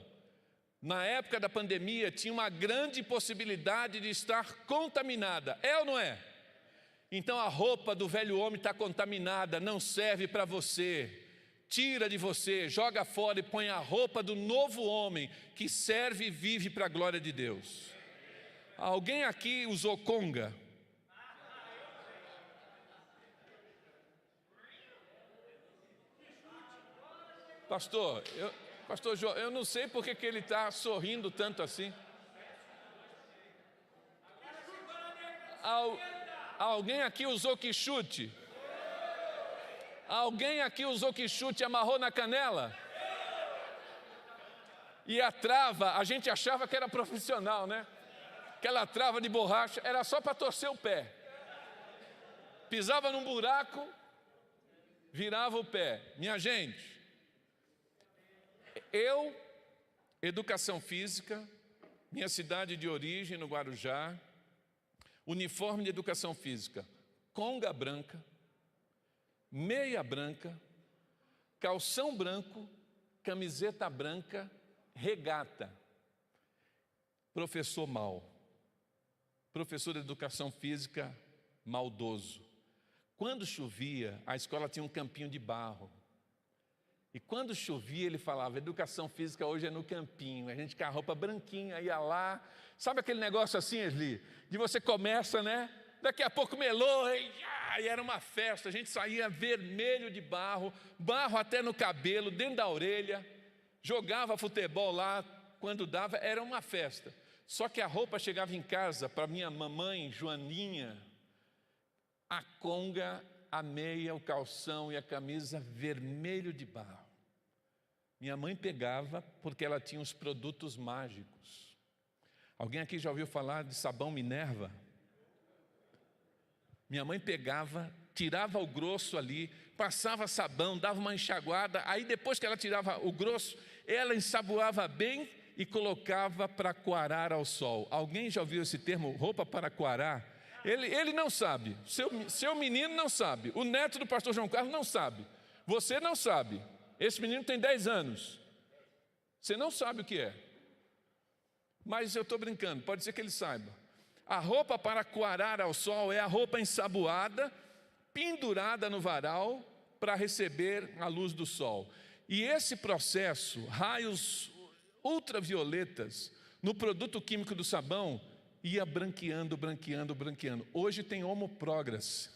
na época da pandemia, tinha uma grande possibilidade de estar contaminada. É ou não é? Então a roupa do velho homem está contaminada, não serve para você. Tira de você, joga fora e põe a roupa do novo homem, que serve e vive para a glória de Deus. Alguém aqui usou conga? Pastor João, eu não sei porque que ele está sorrindo tanto assim. Alguém aqui usou quichute? Alguém aqui usou quichute e amarrou na canela? E a trava, a gente achava que era profissional, né? Aquela trava de borracha era só para torcer o pé. Pisava num buraco, virava o pé. Minha gente, educação física, minha cidade de origem no Guarujá, uniforme de educação física, conga branca, meia branca, calção branco, camiseta branca, regata. Professor mau, professor de educação física maldoso. Quando chovia, a escola tinha um campinho de barro. E quando chovia, ele falava, educação física hoje é no campinho. A gente com a roupa branquinha, ia lá. Sabe aquele negócio assim, Esli? De você começa, né? Daqui a pouco melou, e era uma festa. A gente saía vermelho de barro, barro até no cabelo, dentro da orelha. Jogava futebol lá, quando dava, era uma festa. Só que a roupa chegava em casa, para minha mamãe, Joaninha, a conga, a meia, o calção e a camisa vermelho de barro. Minha mãe pegava porque ela tinha os produtos mágicos. Alguém aqui já ouviu falar de sabão Minerva? Minha mãe pegava, tirava o grosso ali, passava sabão, dava uma enxaguada, aí depois que ela tirava o grosso, ela ensaboava bem e colocava para coarar ao sol. Alguém já ouviu esse termo, roupa para coarar? Ele não sabe, seu menino não sabe, o neto do pastor João Carlos não sabe, você não sabe, esse menino tem 10 anos, você não sabe o que é, mas eu estou brincando, pode ser que ele saiba. A roupa para coarar ao sol é a roupa ensaboada, pendurada no varal para receber a luz do sol. E esse processo, raios ultravioletas no produto químico do sabão, ia branqueando. Hoje tem Homo Progress,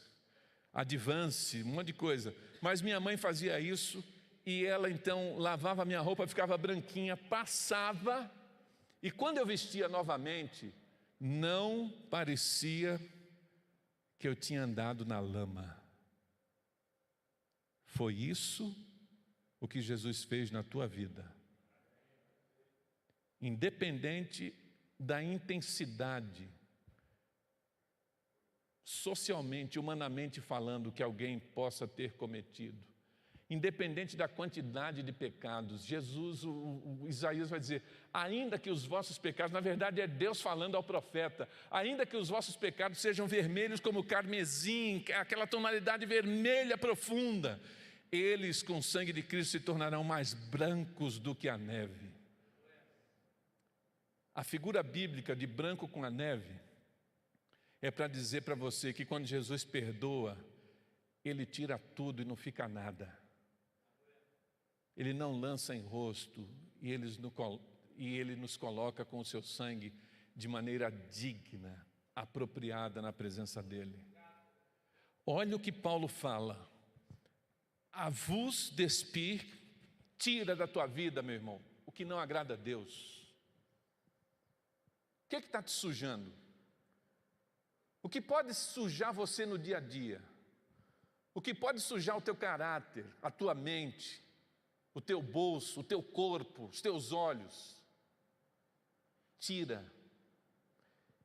Advance, um monte de coisa. Mas minha mãe fazia isso e ela então lavava minha roupa, ficava branquinha, passava. E quando eu vestia novamente, não parecia que eu tinha andado na lama. Foi isso o que Jesus fez na tua vida. Independente da intensidade, socialmente, humanamente falando, que alguém possa ter cometido, independente da quantidade de pecados, Jesus, Isaías vai dizer, ainda que os vossos pecados, na verdade é Deus falando ao profeta, ainda que os vossos pecados sejam vermelhos como carmesim, aquela tonalidade vermelha profunda, eles com o sangue de Cristo se tornarão mais brancos do que a neve. A figura bíblica de branco com a neve é para dizer para você que quando Jesus perdoa, Ele tira tudo e não fica nada. Ele não lança em rosto e Ele nos coloca com o seu sangue de maneira digna, apropriada na presença dEle. Olha o que Paulo fala. A vos despir, tira da tua vida, meu irmão, o que não agrada a Deus. O que está te sujando? O que pode sujar você no dia a dia? O que pode sujar o teu caráter, a tua mente, o teu bolso, o teu corpo, os teus olhos? Tira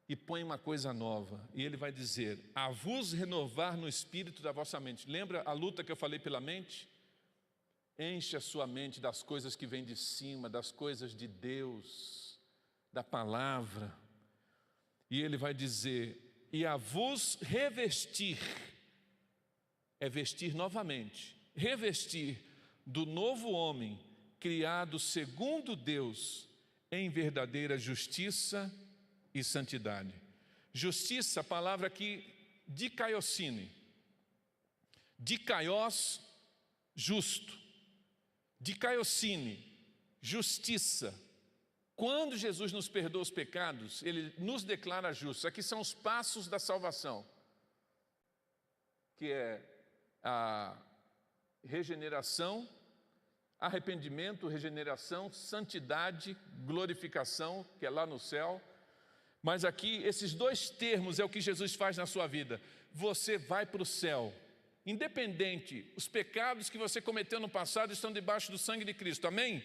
e põe uma coisa nova. E ele vai dizer: a vos renovar no espírito da vossa mente. Lembra a luta que eu falei pela mente? Enche a sua mente das coisas que vêm de cima, das coisas de Deus, da palavra. E ele vai dizer: e a vos revestir, é vestir novamente, revestir do novo homem, criado segundo Deus, em verdadeira justiça e santidade. Justiça, a palavra aqui, dikaiosine. Dikaios, justo. Dikaiosine, justiça. Quando Jesus nos perdoa os pecados, Ele nos declara justos. Aqui são os passos da salvação, que é a regeneração, arrependimento, regeneração, santidade, glorificação, que é lá no céu. Mas aqui, esses dois termos é o que Jesus faz na sua vida. Você vai para o céu, independente, os pecados que você cometeu no passado estão debaixo do sangue de Cristo, amém?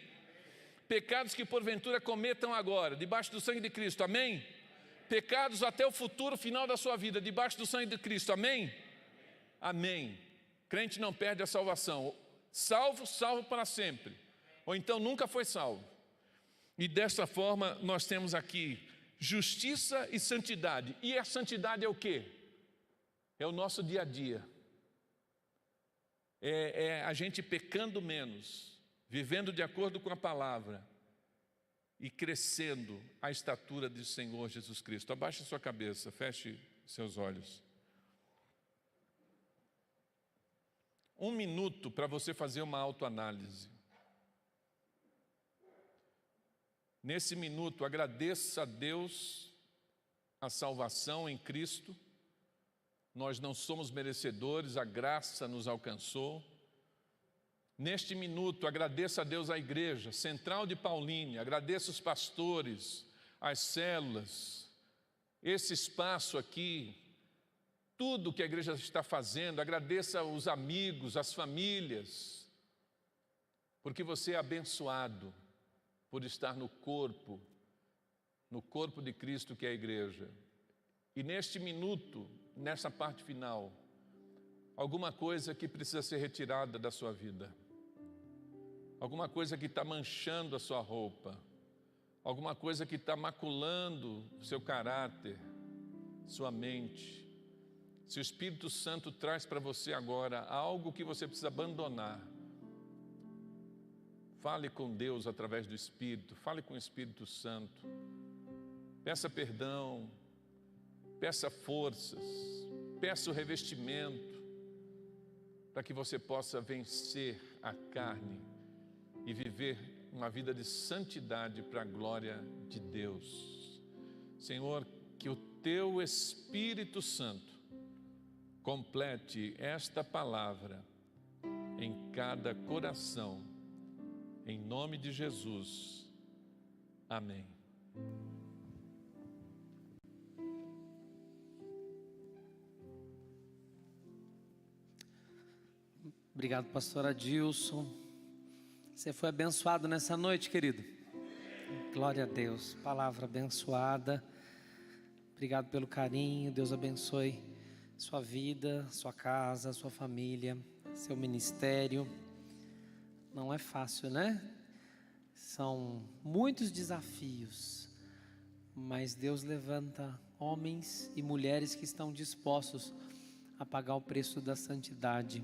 Pecados que porventura cometam agora, debaixo do sangue de Cristo, amém? Pecados até o futuro final da sua vida, debaixo do sangue de Cristo, amém? Amém. Crente não perde a salvação, salvo, salvo para sempre, ou então nunca foi salvo. E dessa forma nós temos aqui justiça e santidade. E a santidade é o quê? É o nosso dia a dia. É a gente pecando menos, vivendo de acordo com a palavra e crescendo à estatura do Senhor Jesus Cristo. Abaixe sua cabeça, feche seus olhos. 1 minuto para você fazer uma autoanálise. Nesse minuto, agradeça a Deus a salvação em Cristo. Nós não somos merecedores, a graça nos alcançou. Neste minuto, agradeça a Deus a igreja central de Paulínia, agradeça os pastores, as células, esse espaço aqui, tudo que a igreja está fazendo, agradeça os amigos, as famílias, porque você é abençoado por estar no corpo de Cristo que é a igreja. E neste minuto, nessa parte final, alguma coisa que precisa ser retirada da sua vida, alguma coisa que está manchando a sua roupa, alguma coisa que está maculando o seu caráter, sua mente. Se o Espírito Santo traz para você agora algo que você precisa abandonar, fale com Deus através do Espírito, fale com o Espírito Santo, peça perdão, peça forças, peça o revestimento, para que você possa vencer a carne e viver uma vida de santidade para a glória de Deus. Senhor, que o Teu Espírito Santo complete esta palavra em cada coração, em nome de Jesus, amém. Obrigado, pastor Adilson. Você foi abençoado nessa noite, querido? Glória a Deus, palavra abençoada. Obrigado pelo carinho, Deus abençoe sua vida, sua casa, sua família, seu ministério. Não é fácil, né? São muitos desafios, mas Deus levanta homens e mulheres que estão dispostos a pagar o preço da santidade.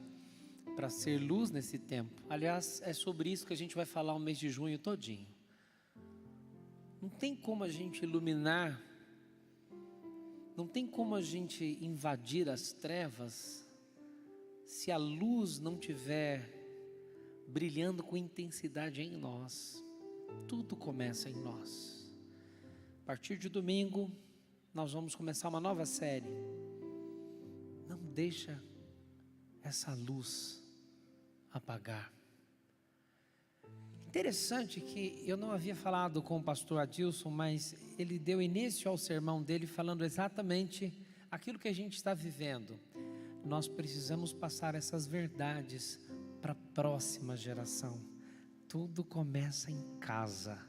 para ser luz nesse tempo. Aliás, é sobre isso que a gente vai falar o mês de junho todinho. Não tem como a gente iluminar, não tem como a gente invadir as trevas se a luz não tiver brilhando com intensidade em nós. Tudo começa em nós. A partir de domingo, nós vamos começar uma nova série. Não deixa essa luz apagar. Interessante que eu não havia falado com o pastor Adilson, mas ele deu início ao sermão dele falando exatamente aquilo que a gente está vivendo. Nós precisamos passar essas verdades para a próxima geração. Tudo começa em casa.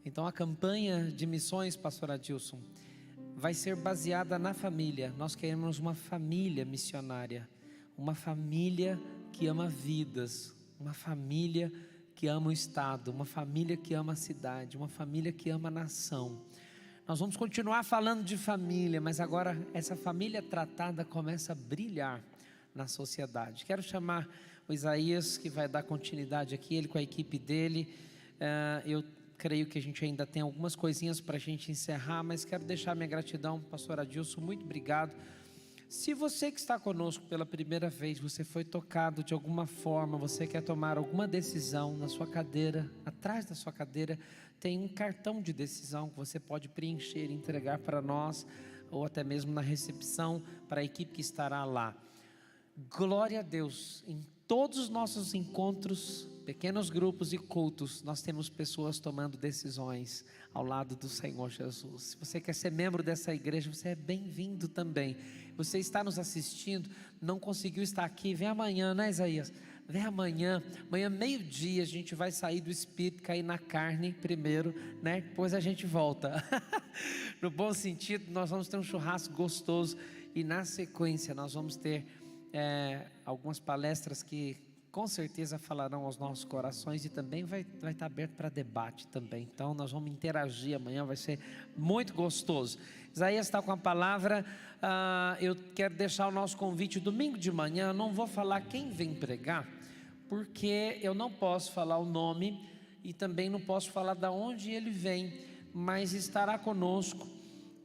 Então a campanha de missões, pastor Adilson, vai ser baseada na família. Nós queremos uma família missionária, uma família que ama vidas, uma família que ama o Estado, uma família que ama a cidade, uma família que ama a nação. Nós vamos continuar falando de família, mas agora essa família tratada começa a brilhar na sociedade. Quero chamar o Isaías, que vai dar continuidade aqui, ele com a equipe dele. Eu creio que a gente ainda tem algumas coisinhas para a gente encerrar, mas quero deixar minha gratidão, pastor Adilson, muito obrigado. Se você que está conosco pela primeira vez, você foi tocado de alguma forma, você quer tomar alguma decisão na sua cadeira, atrás da sua cadeira, tem um cartão de decisão que você pode preencher e entregar para nós, ou até mesmo na recepção, para a equipe que estará lá. Glória a Deus, em todos os nossos encontros, pequenos grupos e cultos, nós temos pessoas tomando decisões ao lado do Senhor Jesus. Se você quer ser membro dessa igreja, você é bem-vindo também. Você está nos assistindo, não conseguiu estar aqui, vem amanhã, né, Isaías? Vem amanhã, meio-dia, a gente vai sair do espírito, cair na carne primeiro, né? Depois a gente volta. No bom sentido, nós vamos ter um churrasco gostoso e na sequência nós vamos ter algumas palestras que com certeza falarão aos nossos corações e também vai estar aberto para debate também. Então nós vamos interagir amanhã, vai ser muito gostoso. Isaías está com a palavra. Eu quero deixar o nosso convite domingo de manhã. Eu não vou falar quem vem pregar, porque eu não posso falar o nome e também não posso falar de onde ele vem, mas estará conosco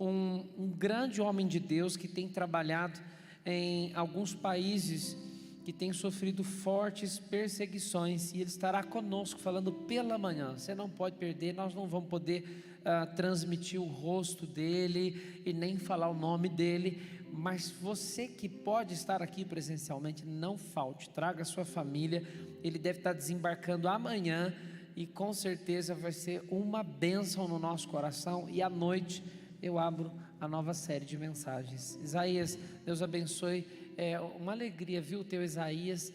um grande homem de Deus que tem trabalhado em alguns países que tem sofrido fortes perseguições, e ele estará conosco falando pela manhã. Você não pode perder, nós não vamos poder transmitir o rosto dele e nem falar o nome dele, mas você que pode estar aqui presencialmente, não falte, traga a sua família. Ele deve estar desembarcando amanhã e com certeza vai ser uma bênção no nosso coração, e à noite eu abro a nova série de mensagens. Isaías, Deus abençoe. É uma alegria, viu, o teu Isaías,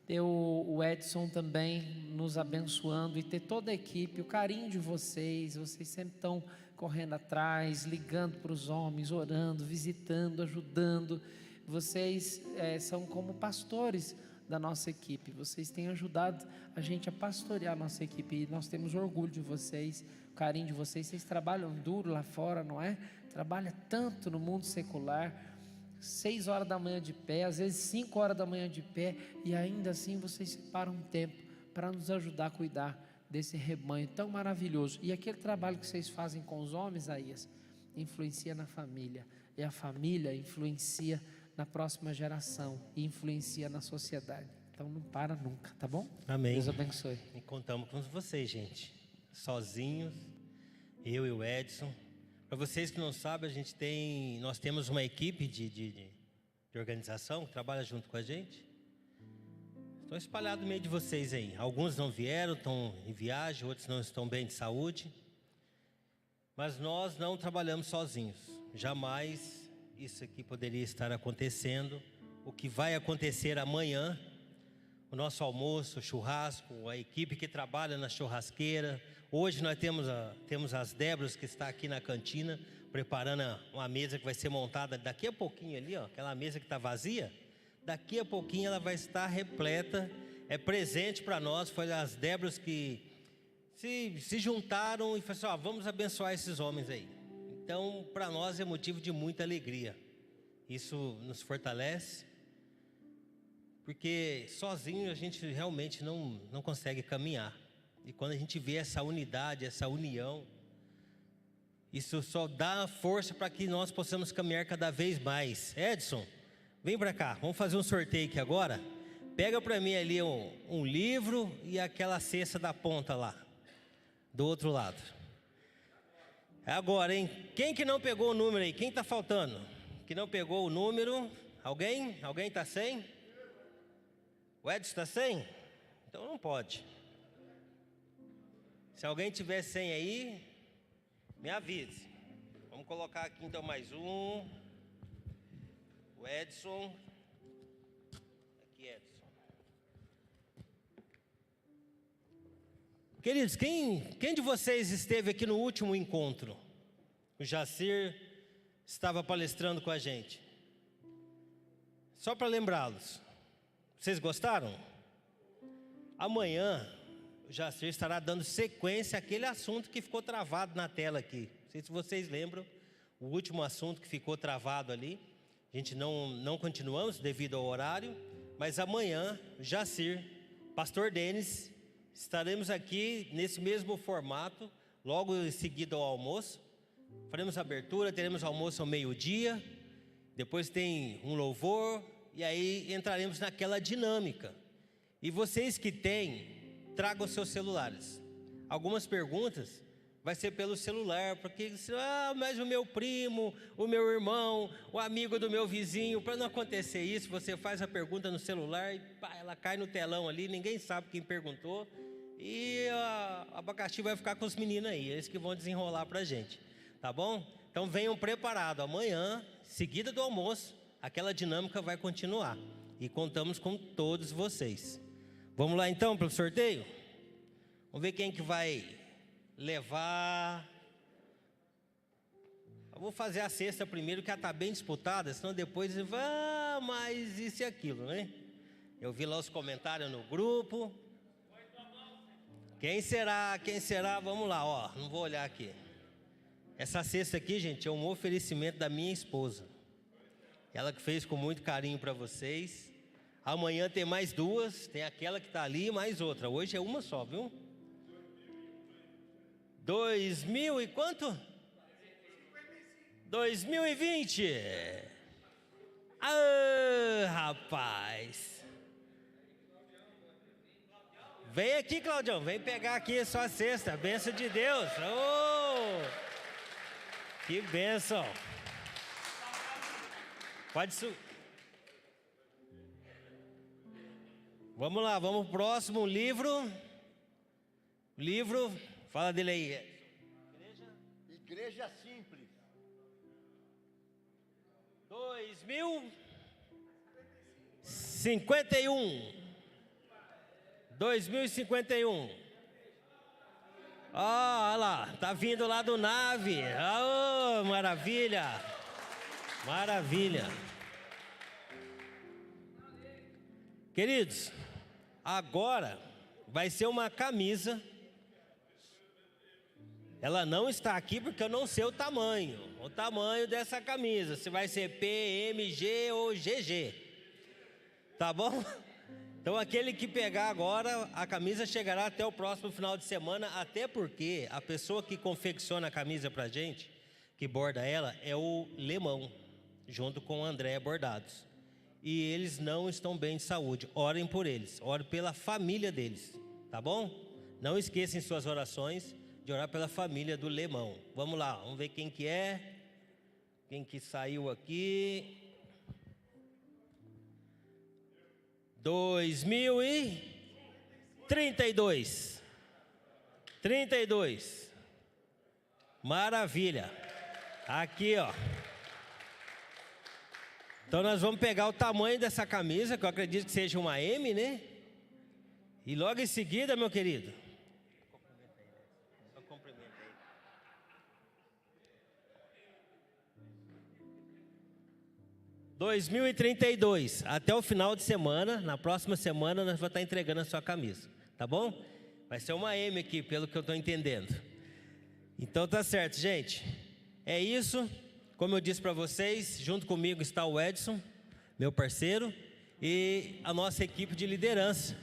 ter o Edson também nos abençoando e ter toda a equipe, o carinho de vocês sempre estão correndo atrás, ligando para os homens, orando, visitando, ajudando. Vocês são como pastores da nossa equipe, vocês têm ajudado a gente a pastorear a nossa equipe e nós temos orgulho de vocês, o carinho de vocês trabalham duro lá fora, não é? Trabalha tanto no mundo secular, 6 horas da manhã de pé, às vezes 5 horas da manhã de pé, e ainda assim vocês separam um tempo para nos ajudar a cuidar desse rebanho tão maravilhoso. E aquele trabalho que vocês fazem com os homens, Isaías, influencia na família, e a família influencia na próxima geração e influencia na sociedade. Então não para nunca, tá bom? Amém. Deus abençoe. E contamos com vocês, gente. Sozinhos, eu e o Edson. Para vocês que não sabem, nós temos uma equipe de organização que trabalha junto com a gente. Estão espalhados no meio de vocês aí. Alguns não vieram, estão em viagem, outros não estão bem de saúde. Mas nós não trabalhamos sozinhos. Jamais isso aqui poderia estar acontecendo. O que vai acontecer amanhã, o nosso almoço, o churrasco, a equipe que trabalha na churrasqueira. Hoje nós temos as Débora que está aqui na cantina, preparando uma mesa que vai ser montada daqui a pouquinho ali, ó, aquela mesa que está vazia. Daqui a pouquinho ela vai estar repleta, é presente para nós. Foi as Débora que se juntaram e falaram assim, vamos abençoar esses homens aí. Então, para nós é motivo de muita alegria. Isso nos fortalece, porque sozinho a gente realmente não consegue caminhar. E quando a gente vê essa unidade, essa união, isso só dá força para que nós possamos caminhar cada vez mais. Edson, vem para cá, vamos fazer um sorteio aqui agora. Pega para mim ali um livro e aquela cesta da ponta lá, do outro lado. É agora, hein? Quem que não pegou o número aí? Quem está faltando? Que não pegou o número? Alguém? Alguém está sem? O Edson está sem? Então não pode. Se alguém tiver sem aí, me avise. Vamos colocar aqui então mais um. O Edson. Aqui, Edson. Queridos, quem de vocês esteve aqui no último encontro? O Jacir estava palestrando com a gente. Só para lembrá-los. Vocês gostaram? Amanhã, o Jacir estará dando sequência àquele assunto que ficou travado na tela aqui. Não sei se vocês lembram, o último assunto que ficou travado ali. A gente não continuamos devido ao horário, mas amanhã, Jacir, Pastor Denis, estaremos aqui nesse mesmo formato, logo em seguida ao almoço. Faremos abertura, teremos almoço ao meio-dia, depois tem um louvor, e aí entraremos naquela dinâmica. E vocês que têm, tragam os seus celulares. Algumas perguntas vai ser pelo celular, porque mas o meu primo, o meu irmão, o amigo do meu vizinho, para não acontecer isso, você faz a pergunta no celular e pá, ela cai no telão ali, ninguém sabe quem perguntou, e o abacaxi vai ficar com os meninos aí, eles que vão desenrolar para a gente, tá bom? Então venham preparados, amanhã, seguida do almoço, aquela dinâmica vai continuar, e contamos com todos vocês. Vamos lá então para o sorteio? Vamos ver quem que vai levar. Eu vou fazer a cesta primeiro, que ela está bem disputada, senão depois mas isso e aquilo, né? Eu vi lá os comentários no grupo. Quem será? Quem será? Vamos lá, ó. Não vou olhar aqui. Essa cesta aqui, gente, é um oferecimento da minha esposa. Ela que fez com muito carinho para vocês. Amanhã tem mais duas, tem aquela que está ali e mais outra. Hoje é uma só, viu? 2000 e quanto? 2020. Ah, rapaz. Vem aqui, Claudião, vem pegar aqui a sua cesta, a bênção de Deus. Oh, que bênção. Pode subir. Vamos lá, vamos pro próximo livro. Livro, fala dele aí. Igreja Simples. 2051. 2051. Olha lá, tá vindo lá do nave. Oh, maravilha. Maravilha. Queridos, agora vai ser uma camisa. Ela não está aqui porque eu não sei o tamanho dessa camisa, se vai ser P, M, G ou GG, tá bom? Então aquele que pegar agora, a camisa chegará até o próximo final de semana, até porque a pessoa que confecciona a camisa pra gente, que borda ela, é o Lemão, junto com o André Bordados. E eles não estão bem de saúde, orem por eles, orem pela família deles, tá bom? Não esqueçam suas orações de orar pela família do Lemão. Vamos lá, vamos ver quem que é, quem que saiu aqui. 2032. 32. Maravilha. Aqui, ó. Então nós vamos pegar o tamanho dessa camisa, que eu acredito que seja uma M, né? E logo em seguida, meu querido, 2032, até o final de semana, na próxima semana nós vamos estar entregando a sua camisa, tá bom? Vai ser uma M aqui, pelo que eu estou entendendo. Então tá certo, gente. É isso, como eu disse para vocês, junto comigo está o Edson, meu parceiro, e a nossa equipe de liderança,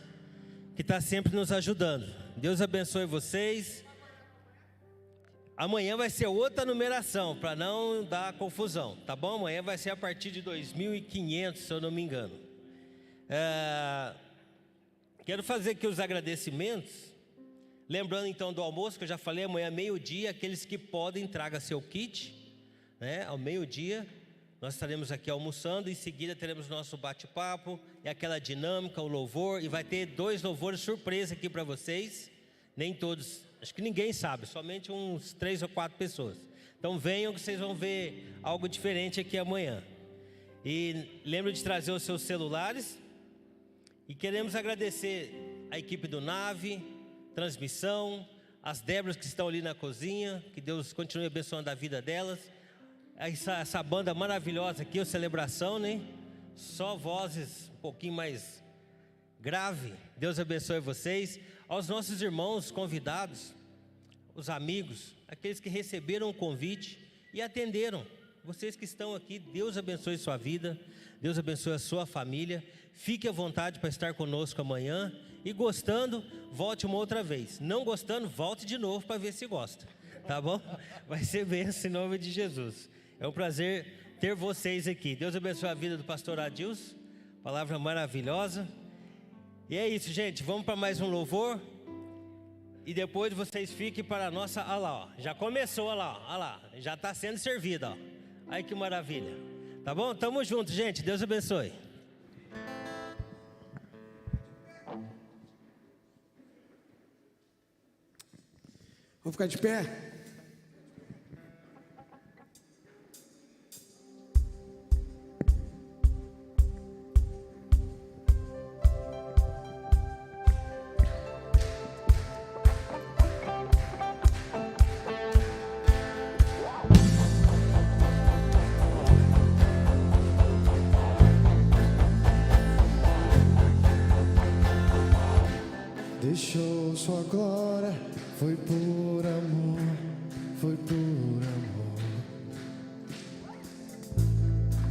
que está sempre nos ajudando. Deus abençoe vocês. Amanhã vai ser outra numeração, para não dar confusão, tá bom? Amanhã vai ser a partir de 2.500, se eu não me engano. Quero fazer aqui os agradecimentos. Lembrando então do almoço, que eu já falei, amanhã meio-dia, aqueles que podem, traga seu kit, né? Ao meio-dia, nós estaremos aqui almoçando, em seguida teremos nosso bate-papo, e aquela dinâmica, o louvor, e vai ter 2 louvores surpresa aqui para vocês, nem todos, acho que ninguém sabe, somente uns 3 ou 4 pessoas. Então venham que vocês vão ver algo diferente aqui amanhã. E lembre de trazer os seus celulares, e queremos agradecer a equipe do Nave, transmissão, as Débras que estão ali na cozinha, que Deus continue abençoando a vida delas, essa banda maravilhosa aqui, a celebração, né? Só vozes um pouquinho mais grave. Deus abençoe vocês. Aos nossos irmãos convidados, os amigos, aqueles que receberam o convite e atenderam, vocês que estão aqui, Deus abençoe sua vida, Deus abençoe a sua família. Fique à vontade para estar conosco amanhã, e gostando, volte uma outra vez. Não gostando, volte de novo para ver se gosta, tá bom? Vai ser bênção em nome de Jesus. É um prazer ter vocês aqui. Deus abençoe a vida do pastor Adilson, palavra maravilhosa. E é isso, gente, vamos para mais um louvor, e depois vocês fiquem para a nossa, olha lá, ó, já começou, olha lá, já está sendo servido, ó. Ai que maravilha, tá bom? Tamo junto, gente, Deus abençoe. Vamos ficar de pé? Deixou sua glória, foi por amor, foi por amor.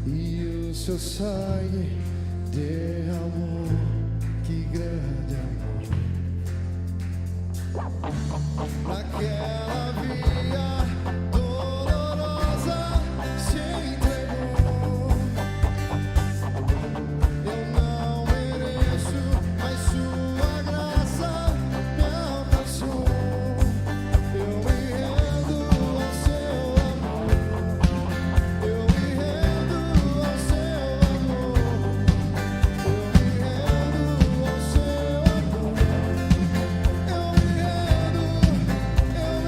E o seu sangue derramou, que grande amor. Naquela via dolorosa se entregou. Eu não mereço, mas sua graça me alcançou. Eu me rendo ao seu amor. Eu me rendo ao seu amor. Eu me rendo ao seu amor. Eu me rendo, eu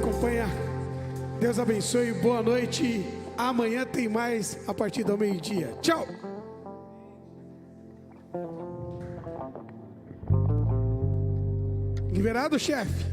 acompanha. Deus abençoe, boa noite. Amanhã tem mais a partir do meio-dia. Tchau. Liberado, chefe.